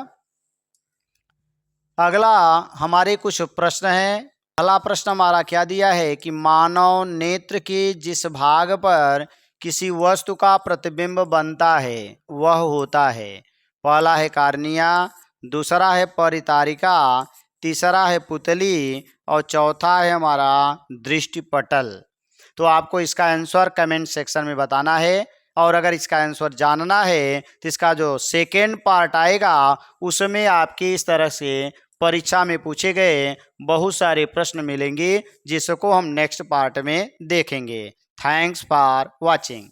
Speaker 1: अगला हमारे कुछ प्रश्न हैं। पहला प्रश्न हमारा क्या दिया है कि मानव नेत्र के जिस भाग पर किसी वस्तु का प्रतिबिंब बनता है वह होता है। पहला है कार्निया, दूसरा है परितारिका, तीसरा है पुतली, और चौथा है हमारा दृष्टिपटल। तो आपको इसका आंसर कमेंट सेक्शन में बताना है, और अगर इसका आंसर जानना है तो इसका जो सेकेंड पार्ट आएगा उसमें आपकी इस तरह से परीक्षा में पूछे गए बहुत सारे प्रश्न मिलेंगे, जिसको हम नेक्स्ट पार्ट में देखेंगे। Thanks for watching.